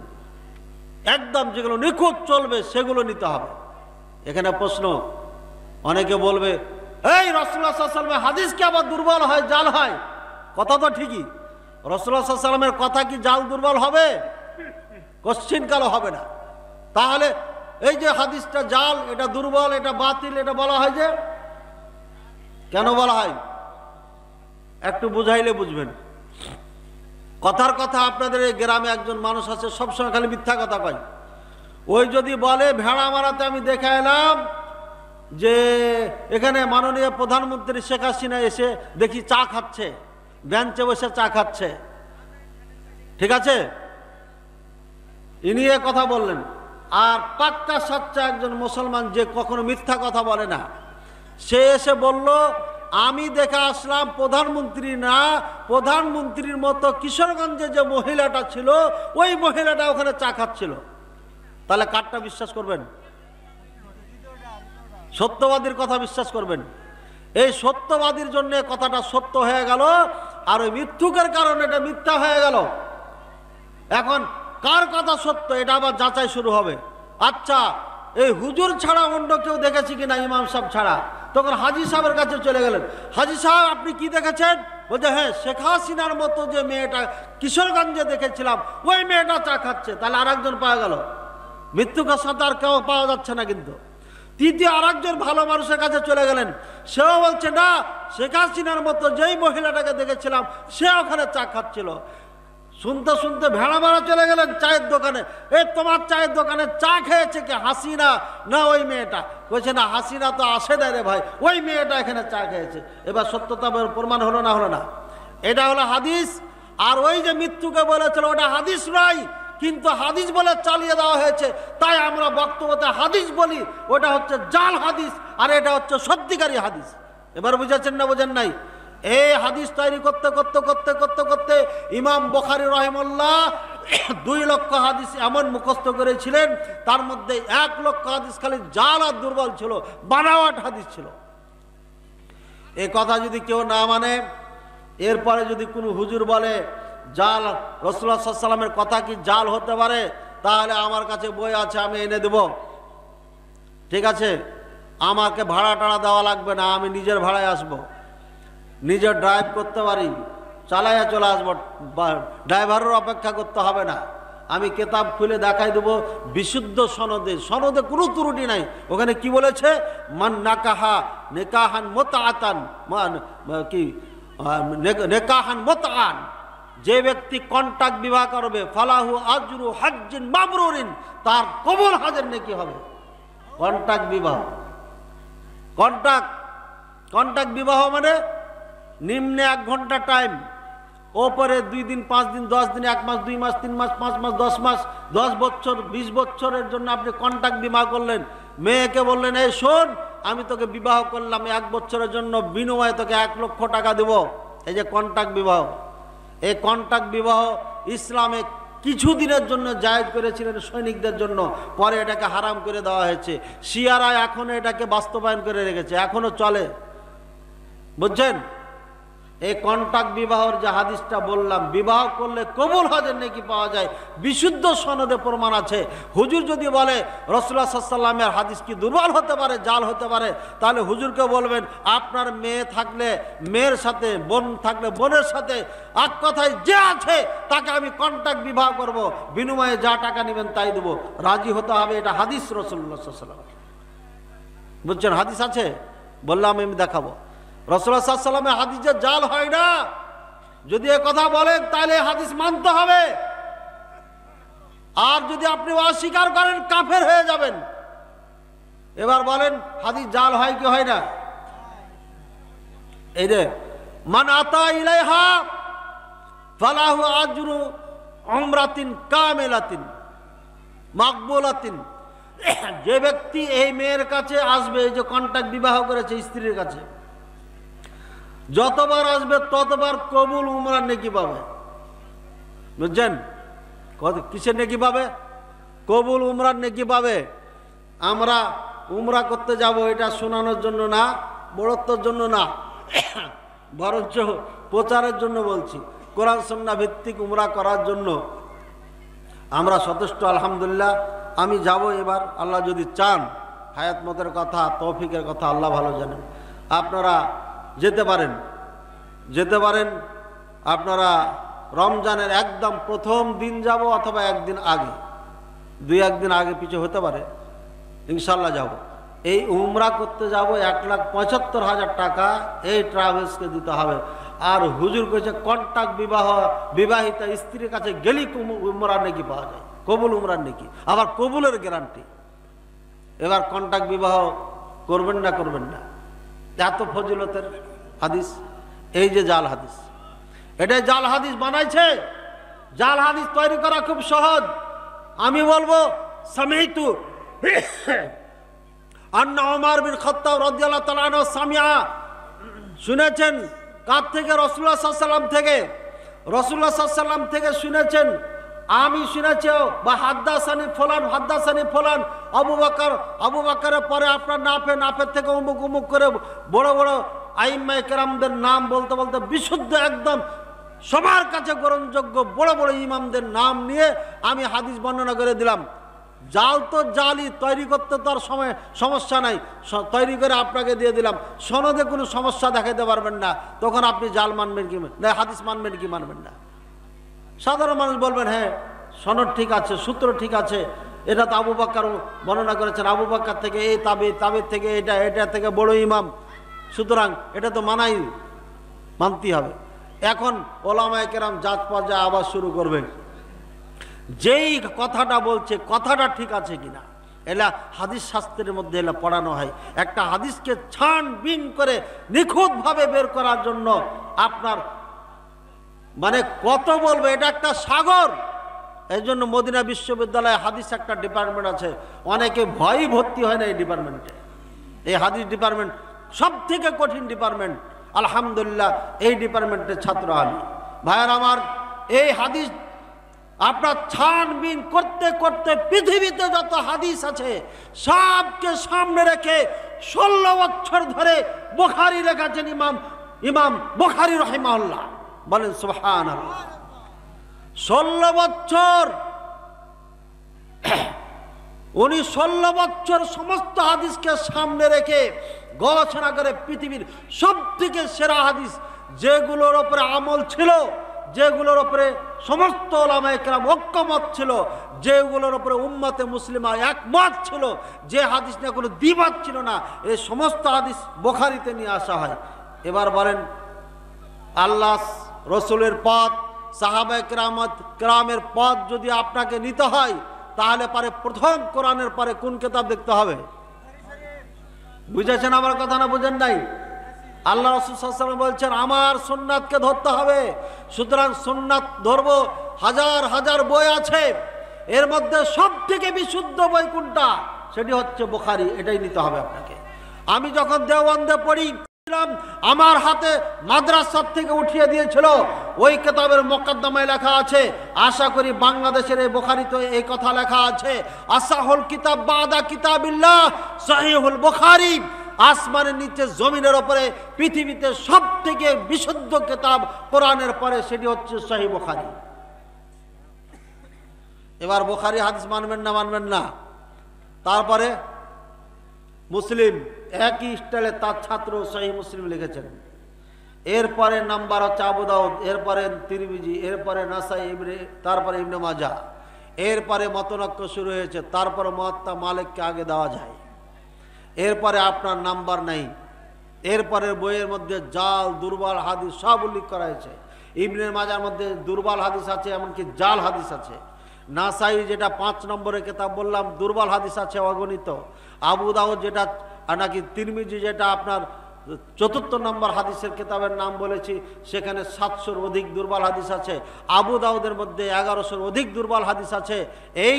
একদম যেগুলো নিখুঁত চলবে সেগুলো নিতে হবে। এখানে প্রশ্ন, অনেকে বলবে এই রাসূলুল্লাহ সাল্লাল্লাহু আলাইহি ওয়াসাল্লামের হাদিস কি আবার দুর্বল হয়, জাল হয়? কথা তো ঠিকই। রাসূলুল্লাহ সাল্লাল্লাহু আলাইহি ওয়াসাল্লামের কথা কি জাল দুর্বল হবে? কোশ্চিন কালো হবে না। তাহলে এই যে হাদিসটা জাল, এটা দুর্বল, এটা বাতিল, এটা বলা হয় যে কেন বলা হয়? একটু বুঝাইলে বুঝবেন। কথার কথা, আপনাদের এই গ্রামে একজন মানুষ আছে সবসময় খালি মিথ্যা কথা কয়। ওই যদি বলে ভেড়া মারাতে আমি দেখে এলাম যে এখানে মাননীয় প্রধানমন্ত্রী শেখ হাসিনা এসে দেখি চা খাচ্ছে, বেঞ্চে বসে চা খাচ্ছে, ঠিক আছে, ইনি এ কথা বললেন। আর পাক্কা সচ্চা একজন মুসলমান যে কখনো মিথ্যা কথা বলে না, সে এসে বলল আমি দেখে আসলাম প্রধানমন্ত্রী না, প্রধানমন্ত্রীর মতো কিশোরগঞ্জে যে মহিলাটা ছিল ওই মহিলাটা ওখানে চা খাচ্ছিল। তাহলে কারটা বিশ্বাস করবেন? সত্যবাদীর কথা বিশ্বাস করবেন। এই সত্যবাদীর জন্য কথাটা সত্য হয়ে গেল, আর ওই মিথ্যুকের কারণে এটা মিথ্যা হয়ে গেল। এখন কার কথা সত্য এটা আবার যাচাই শুরু হবে। আচ্ছা, এই হুজুর ছাড়া অন্য কেউ দেখেছি কিনা, ইমাম সাহেব ছাড়া? তখন হাজী সাহেবের কাছে চলে গেলেন। হাজী সাহেব আপনি কি দেখেছেন? বলছে হ্যাঁ, শেখ হাসিনার মতো যে মেয়েটা কিশোরগঞ্জে দেখেছিলাম ওই মেয়েটা চা খাচ্ছে। তাহলে আর একজন পাওয়া গেল। মৃত্যুকের সাথে আর কেউ পাওয়া যাচ্ছে না। কিন্তু তৃতীয় আর একজন ভালো মানুষের কাছে চলে গেলেন, সেও বলছে না, শেখ হাসিনার মতো যেই মহিলাটাকে দেখেছিলাম সে ওখানে চা খাচ্ছিল। শুনতে শুনতে ভেড়া মারা চলে গেলেন চায়ের দোকানে। এই তোমার চায়ের দোকানে চা খেয়েছে কি হাসিনা না ওই মেয়েটা? বলছে না, হাসিনা তো আসে না রে ভাই, ওই মেয়েটা এখানে চা খেয়েছে। এবার সত্যতা প্রমাণ হলো না? হলো না? এটা হলো হাদিস। আর ওই যে মৃত্যুকে বলেছিল ওটা হাদিস নয়, কিন্তু হাদিস বলে চালিয়ে দেওয়া হয়েছে, তাই আমরা বক্তব্যতে হাদিস বলি। ওটা হচ্ছে জাল হাদিস, আর এটা হচ্ছে সত্যিকারী হাদিস। এবার বুঝেছেন না বোঝেন নাই? এই হাদিস তৈরি করতে করতে করতে করতে করতে ইমাম বুখারী রাহিমাহুল্লাহ 2 লক্ষ হাদিস এমন মুখস্থ করেছিলেন, তার মধ্যে 1 লক্ষ হাদিস খালি জাল আর দুর্বল ছিল, বানাওয়াট হাদিস ছিল। এই কথা যদি কেউ না মানে, এরপরে যদি কোনো হুজুর বলে জাল রাসূলুল্লাহ সাল্লাল্লাহু আলাইহি ওয়াসাল্লামের কথা কি জাল হতে পারে, তাহলে আমার কাছে বই আছে, আমি এনে দেব, ঠিক আছে? আমাকে ভাড়া টাড়া দেওয়া লাগবে না, আমি নিজের ভাড়ায় আসবো, নিজের ড্রাইভ করতে পারি, চালাইয়া চলে আসবো, ড্রাইভারের অপেক্ষা করতে হবে না। আমি কিতাব খুলে দেখাই দেবো বিশুদ্ধ সনদে, সনদে কোনো ত্রুটি নাই। ওখানে কি বলেছে? মান নাকাহা নিকাহান মুতআতান, কি নিকাহান মুতআন, যে ব্যক্তি কন্ট্রাক্ট বিবাহ করবে ফালাহু আজরু হাজ্জিন মাবরুরিন, তার কবুল হজের নেকি হবে। কন্ট্রাক্ট বিবাহ, কন্ট্রাক্ট বিবাহ মানে নিম্নে 1 ঘন্টা টাইম, ওপরে 2 দিন 5 দিন 10 দিন 1 মাস 2 মাস 3 মাস 5 মাস 10 মাস 10 বছর 20 বছরের জন্য আপনি কন্ট্রাক্ট বিবাহ করলেন। মেয়েকে বললেন এই শোন, আমি তোকে বিবাহ করলাম 1 বছরের জন্য, বিনিময়ে তোকে 1 লক্ষ টাকা দেব। এই যে কন্ট্রাক্ট বিবাহ, এই কন্ট্রাক্ট বিবাহ ইসলামে কিছুদিনের জন্য জায়েজ করেছিলেন সৈনিকদের জন্য, পরে এটাকে হারাম করে দেওয়া হয়েছে। শিয়ারা এখনো এটাকে বাস্তবায়ন করে রেখেছে, এখনো চলে, বুঝছেন? এই কন্ট্রাক্ট বিবাহর যে হাদিসটা বললাম, বিবাহ করলে কবুল হজের নেকি পাওয়া যায়, বিশুদ্ধ সনদে প্রমাণ আছে। হুজুর যদি বলে রাসূলুল্লাহ সাল্লাল্লাহু আলাইহি ওয়াসাল্লামের হাদিস কি দুর্বল হতে পারে, জাল হতে পারে, তাহলে হুজুরকে বলবেন আপনার মেয়ে থাকলে মেয়ের সাথে, বোন থাকলে বোনের সাথে, এক কথায় যে আছে তাকে আমি কন্ট্রাক্ট বিবাহ করব, বিনিময়ে যা টাকা নেবেন তাই দেবো, রাজি হতে হবে। এটা হাদিস রাসূলুল্লাহ সাল্লাল্লাহু আলাইহি ওয়াসাল্লাম, বুঝছেন? হাদিস আছে, বললাম আমি দেখাবো। রাসূলুল্লাহ সাল্লাল্লাহু আলাইহি ওয়াসাল্লামের হাদিস যে জাল হয় না, যদি এ কথা বলেন তাহলে হাদিস মানতে হবে। আর যদি আপনি অস্বীকার করেন কাফের হয়ে যাবেন। এবার বলেন হাদিস জাল হয় কি হয় না? এই যে মান আতা ইলাইহা ফালাহু আজরু উমরাতিন কামিলাতিন মাকবুলাতিন, যে ব্যক্তি এই মেয়ের কাছে আসবে, যে কন্ট্রাক্ট বিবাহ করেছে স্ত্রীর কাছে, যতবার আসবে ততবার কবুল উমরার নেকি পাবে, বুঝছেন? কিসের নেকি পাবে? কবুল উমরার নেকি পাবে। আমরা উমরা করতে যাব এটা শোনানোর জন্য না, বড়ত্বর জন্য না, বরঞ্চ প্রচারের জন্য বলছি। কোরআন সুন্নাহ ভিত্তিক উমরা করার জন্য আমরা যথেষ্ট, আলহামদুলিল্লাহ। আমি যাব এবার, আল্লাহ যদি চান। হায়াত মতের কথা, তৌফিকের কথা আল্লাহ ভালো জানেন। আপনারা যেতে পারেন। আপনারা রমজানের একদম প্রথম দিন যাব, অথবা একদিন আগে, 2-1 দিন আগে পিছু হতে পারে, ইনশাল্লাহ যাব। এই উমরা করতে যাব 1,75,000 টাকা এই ট্রাভেলসকে দিতে হবে। আর হুজুর কইছে কন্টাক্ট বিবাহিতা স্ত্রীর কাছে গেলি উমরার নাকি পাওয়া যায়, কবুল উমরার নাকি, আবার কবুলের গ্যারান্টি। এবার কন্টাক্ট বিবাহ করবেন না করবেন না, এত ফজিলতের হাদিস। এই যে জাল হাদিস, এটাই জাল হাদিস বানাইছে। জাল হাদিস তৈরি করা খুব সহজ। আমি বলবো সামিতু আন্না ওমর বিন খাত্তাব রাদিয়াল্লাহু তাআলা আনহু সামিআ, শুনেছেন কার থেকে? রাসূলুল্লাহ সাল্লাল্লাহু আলাইহি ওয়াসাল্লাম থেকে। রাসূলুল্লাহ সাল্লাল্লাহু আলাইহি ওয়াসাল্লাম থেকে শুনেছেন, আমি শুনেছি, বা হাদ্দাসানি ফলান, হাদ্দাসানি ফলান। আবু বকরের পরে আপনার নাফের থেকে অমুক অমুক করে বড় বড় আইম্মায়ে কেরামদের নাম বলতে বলতে বিশুদ্ধ একদম সবার কাছে গ্রহণযোগ্য বড় বড় ইমামদের নাম নিয়ে আমি হাদিস বর্ণনা করে দিলাম। জাল তো জালই, তৈরি করতে তো আর সমস্যা নাই, তৈরি করে আপনাকে দিয়ে দিলাম, সনদে কোনো সমস্যা দেখাতে পারবেন না। তখন আপনি জাল মানবেন কি না, হাদিস মানবেন কি মানবেন না? সাধারণ মানুষ বলবেন হ্যাঁ সনদ ঠিক আছে, সূত্র ঠিক আছে, এটা তো আবু বকর বর্ণনা করেছেন, আবু বকর থেকে এই তাবির থেকে এটা থেকে বড় ইমাম, সুতরাং এটা তো মানতেই হবে। এখন ওলামায়ে কেরাম জাত পর্যায়ে আবার শুরু করবেন, যেই কথাটা বলছে কথাটা ঠিক আছে কিনা। এলা হাদিস শাস্ত্রের মধ্যে এলা পড়ানো হয়। একটা হাদিসকে ছানবিন করে নিখুঁতভাবে বের করার জন্য আপনার মানে কত বলবো, এটা একটা সাগর। এই জন্য মদিনা বিশ্ববিদ্যালয়ে হাদিস একটা ডিপার্টমেন্ট আছে, অনেকে ভয়ই ভর্তি হয় না এই ডিপার্টমেন্টে। এই হাদিস ডিপার্টমেন্ট সব থেকে কঠিন ডিপার্টমেন্ট। আলহামদুলিল্লাহ এই ডিপার্টমেন্টের ছাত্র আমি। ভাইয়ার আমার, এই হাদিস আপনার ছানবিন করতে করতে পৃথিবীতে যত হাদিস আছে সবকে সামনে রেখে 16 বছর ধরে বুখারী লেখাছেন ইমাম বুখারী রাহিমাহুল্লাহ। বলেন সুবহানাল্লাহ। 16 বছর উনি 16 বছর সমস্ত হাদিসকে সামনে রেখে গবেষণা করে পৃথিবীর সব থেকে সেরা হাদিস, যেগুলোর ওপরে আমল ছিল, যেগুলোর ওপরে সমস্ত ওলামায়ে কেরাম ঐক্যমত ছিল, যেগুলোর ওপরে উম্মতে মুসলিমা একমত ছিল, যে হাদিস নিয়ে কোনো দ্বিমত ছিল না, এই সমস্ত হাদিস বুখারীতে নিয়ে আসা হয়। এবার বলেন, আল্লাহ রসুলের পথ, সাহাবায়ে কেরামের পথ যদি আপনাকে নিতে হয়, তাহলে পারে প্রথম কোরআনের পরে কোন কিতাব দেখতে হবে? বুঝেছেন আমার কথা না বুঝেন নাই? আল্লাহ রাসূল সাল্লাল্লাহু আলাইহি ওয়াসাল্লাম বলছেন আমার সুন্নাতকে ধরতে হবে। সুতরাং সুন্নাত ধরবো, হাজার হাজার বই আছে, এর মধ্যে সব থেকে বিশুদ্ধ বই কোনটা? সেটি হচ্ছে বুখারী। এটাই নিতে হবে আপনাকে। আমি যখন দেওবন্দে পড়ি, আমার হাতে মাদ্রাসা থেকে উঠিয়ে দিয়েছিল, ওই কিতাবের মুকদ্দমায় লেখা আছে, আশা করি বাংলাদেশের এই বুখারীতে এই কথা লেখা আছে, আসাহুল কিতাব বাদা কিতাবিল্লাহ সহিহুল বুখারী। আসমানের নিচে জমিনের উপরে পৃথিবীতে সব থেকে বিশুদ্ধ কিতাব কোরআনের পরে সেটি হচ্ছে সহিহ বুখারী। এবার বুখারী হাদিস মানবেন না মানবেন না? তারপরে মুসলিম, একই স্টাইলে তার ছাত্র সহিহ মুসলিম লিখেছেন। এরপরে নাম্বার হচ্ছে আবু দাউদ, এরপরে তিরমিজি, এরপরে নাসাই, তারপরে ইবনে মাজাহ, এরপরে মতনক্য শুরু হয়েছে, তারপরে মুয়াত্তা মালিককে আগে দেওয়া যায়। এরপরে আপনার নাম্বার নাই। এরপরে বইয়ের মধ্যে জাল দুর্বল হাদিস সব উল্লেখ করা হয়েছে। ইবনে মাজার মধ্যে দুর্বল হাদিস আছে, এমনকি জাল হাদিস আছে। নাসাই যেটা 5 নম্বরের কিতাব বললাম, দুর্বল হাদিস আছে অগণিত। আবু দাউদ যেটা নাকি, তিরমিজি যেটা আপনার 4 নম্বর হাদিসের কিতাবের নাম বলেছি, সেখানে 700-র অধিক দুর্বল হাদিস আছে। আবু দাউদের মধ্যে 1100-র অধিক দুর্বল হাদিস আছে। এই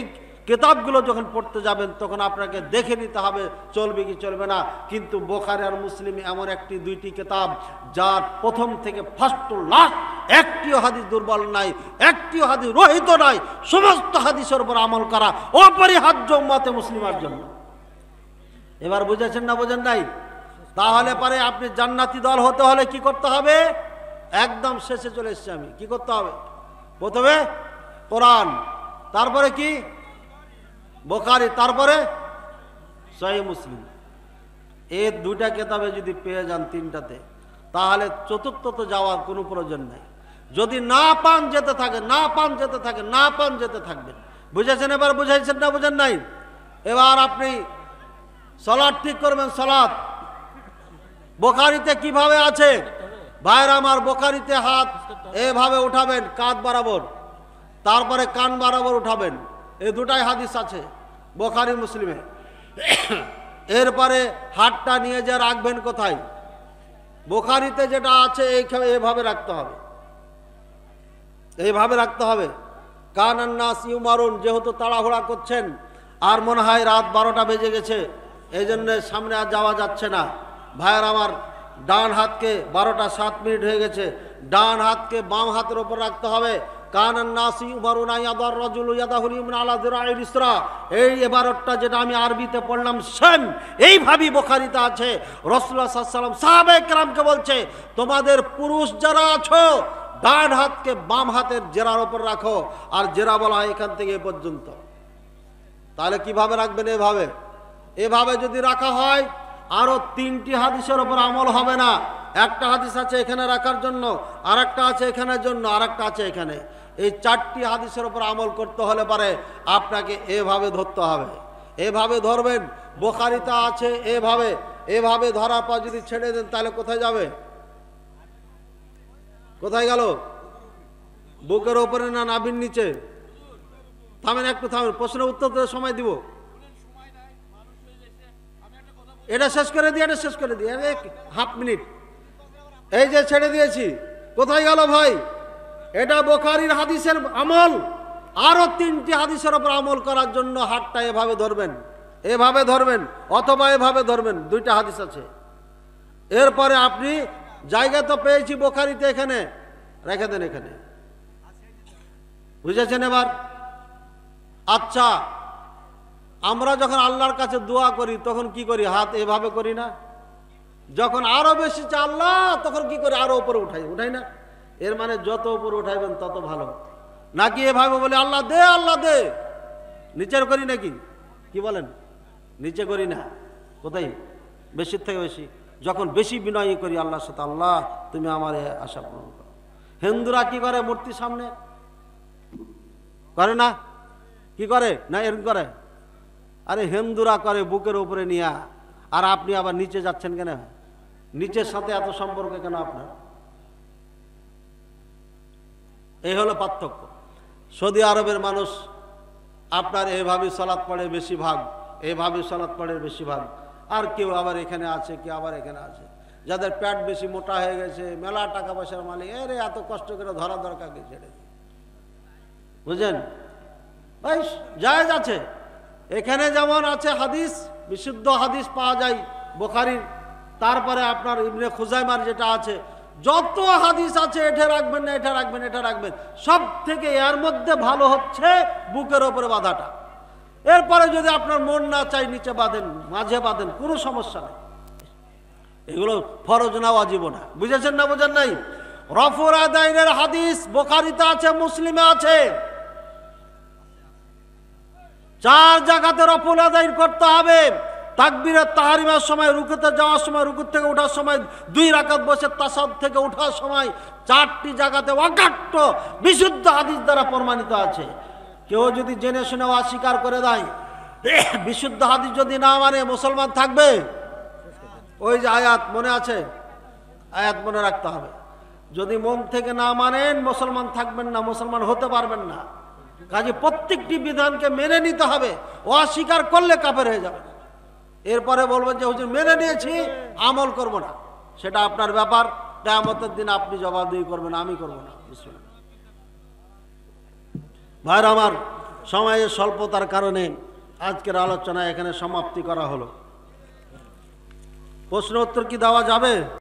কিতাবগুলো যখন পড়তে যাবেন তখন আপনাকে দেখে নিতে হবে চলবে কি চলবে না। কিন্তু বুখারী আর মুসলিম এমন একটি দুইটি কিতাব যার প্রথম থেকে ফার্স্ট টু লাস্ট একটিও হাদিস দুর্বল নাই, একটিও হাদিস রহিত নাই। সমস্ত হাদিসের উপর আমল করা অপরিহার্য উম্মতে মুসলিমার জন্য। এবার বুঝেছেন না বোঝেন নাই? তাহলে পরে আপনি জান্নাতি দল হতে হলে কি করতে হবে? একদম শেষে চলে এসেছি আমি। কি করতে হবে? প্রথমে কোরআন, তারপরে কি? বুখারী, তারপরে সহিহ মুসলিম। এই দুইটা কিতাবে যদি পেয়ে যান তিনটাতে, তাহলে চতুর্থতে যাওয়ার কোনো প্রয়োজন নাই। যদি না পান যেতে থাকে, না পান যেতে থাকে, না পান যেতে থাকবেন। বুঝেছেন? এবার বুঝাইছেন না বুঝেন নাই? এবার আপনি সালাত ঠিক করবেন। সালাত বুখারীতে কিভাবে আছে? ভাইরা আমার, বোখারিতে হাত এভাবে উঠাবেন কাঁধ বরাবর, তারপরে কান বরাবর উঠাবেন, এই দুটাই হাদিস আছে বোখারি মুসলিমে। এরপরে হাতটা নিয়ে যে রাখবেন কোথায়? বোখারিতে যেটা আছে এইভাবে রাখতে হবে, এইভাবে রাখতে হবে। কানান নাস ইউমারুন, যেহেতু তাড়াহুড়া করছেন আর মনে হয় রাত 12টা বেজে গেছে, এই জন্য সামনে আর যাওয়া যাচ্ছে না। ভাইয়ের আমার, ডান হাতকে 12টা 7 মিনিট হয়ে গেছে, ডান হাতকে বাম হাতের ওপর রাখতে হবে। কানান নাস ইউমারুন ইয়াদার রাজুলু ইয়াদাহুল ইউমনা আলা যিরাইল ইসরা, এই ইবারতটা যেটা আমি আরবিতে পড়লাম সেম এইভাবেই বোখারিতে আছে। রাসূলুল্লাহ সাল্লাল্লাহু আলাইহি ওয়াসাল্লাম সাহাবায়ে কেরামকে বলছে, তোমাদের পুরুষ যারা আছো ডান হাতকে বাম হাতের জেরার ওপর রাখো, আর জেরা বলা হয় এখান থেকে এ পর্যন্ত। তাহলে কিভাবে রাখবেন? এভাবে। এভাবে যদি রাখা হয় আরো 3টি হাদিসের ওপর আমল হবে না। একটা হাদিস আছে এখানে রাখার জন্য, আর একটা আছে এখানের জন্য, আর একটা আছে এখানে। এই 4টি হাদিসের ওপর আমল করতে হলে পারে আপনাকে এভাবে ধরতে হবে। এভাবে ধরবেন, বোখারিতে আছে এভাবে। এভাবে ধরার পর যদি ছেড়ে দেন তাহলে কোথায় যাবে? কোথায় গেল? বুকের ওপরে না নাভির নিচে? থামেন, একটু থামেন, প্রশ্নের উত্তর দেওয়ার সময় দিব। এটা শেষ করে দিই, এটা শেষ করে দিই, 1/2 মিনিট। এই যে ছেড়ে দিয়েছি, কোথায় গেল ভাই? এটা বোখারির হাদিসের আমল। আরো 3টি হাদিসের ওপর আমল করার জন্য হাতটা এভাবে ধরবেন, এভাবে ধরবেন, অথবা এভাবে ধরবেন। 2টা হাদিস আছে। এরপরে আপনি জায়গা তো পেয়েছি বোখারিতে, এখানে রেখে দেন, এখানে। বুঝেছেন এবার? আচ্ছা, আমরা যখন আল্লাহর কাছে দোয়া করি তখন কি করি? হাত এভাবে করি না? যখন আরো বেশি চাই আল্লাহ, তখন কি করি? আরো উপরে উঠাই না? এর মানে যত উপরে উঠাইবেন তত ভালো। নাকি এভাবে বলে আল্লাহ দে, আল্লাহ দে, নিচের করি নাকি? কি বলেন? নিচে করি না। কোথায়? বেশির থেকে বেশি। যখন বেশি বিনয় করি আল্লাহর সাথে, আল্লাহ তুমি আমার আশা পূরণ করো। হিন্দুরা কি করে? মূর্তির সামনে করে না? কি করে না? এরকম করে। আরে হিন্দুরা করে বুকের উপরে নিয়া, আর আপনি আবার নিচে যাচ্ছেন কেন? নিচের সাথে এত সম্পর্ক কেন আপনার? এই হলো পার্থক্য। সৌদি আরবের মানুষ আপনার এভাবে সালাত পড়ে বেশিরভাগ, এভাবে সালাত পড়ে বেশিরভাগ। আর কেউ আবার এখানে আছে, কেউ আবার এখানে আছে। যাদের পেট বেশি মোটা হয়ে গেছে, মেলা টাকা পয়সার মালিক, এরে এত কষ্ট করে ধরা দরকার কি? ছেড়ে বুঝলেন ভাই? জায়েজ আছে। এখানে যেমন আছে হাদিস, বিশুদ্ধ হাদিস পাওয়া যায় বোখারির, তারপরে আপনার ইবনে খুজাইমার যেটা আছে, যত হাদিস আছে এটা রাখবেন না, এটা রাখবেন, এটা রাখবেন। সব থেকে এর মধ্যে ভালো হচ্ছে বুকের ওপরে বাঁধাটা। এরপরে যদি আপনার মন না চাই নিচে বাঁধেন, মাঝে বাঁধেন, কোনো সমস্যা নেই। এগুলো ফরজ না, ওয়াজিব না। বুঝেছেন না? বুঝেন নাই? রফুর আদাইনের হাদিস বোখারিতে আছে, মুসলিমে আছে। 4 জায়গাতে রফুল আদাইন করতে হবে। তাকবীরে তাহরিমের সময়, রুকুতে যাওয়ার সময়, রুকু থেকে ওঠার সময়, 2 রাকাত বসে তাসাদ থেকে ওঠার সময়, 4টি জায়গাতে অকাট্য বিশুদ্ধ হাদিস দ্বারা প্রমাণিত আছে। কেউ যদি জেনে শুনে অস্বীকার করে দেয়, বিশুদ্ধ হাদিস যদি না মানে, মুসলমান থাকবে? ওই যে আয়াত মনে আছে, আয়াত মনে রাখতে হবে। যদি মন থেকে না মানেন মুসলমান থাকবেন না, মুসলমান হতে পারবেন না। কাজে প্রত্যেকটি বিধানকে মেনে নিতে হবে। অস্বীকার করলে কাফের হয়ে যাবে। এরপরে বলবেন যে হুজুর মেনে নিয়েছি, আমল করব না, সেটা আপনার ব্যাপার। কিয়ামতের দিন আপনি জবাবদিহি করবেন, আমি করব না। ভাইরা আমার, সময়ের স্বল্পতার কারণে আজকের আলোচনা এখানে সমাপ্তি করা হলো। প্রশ্ন উত্তর কি দেওয়া যাবে?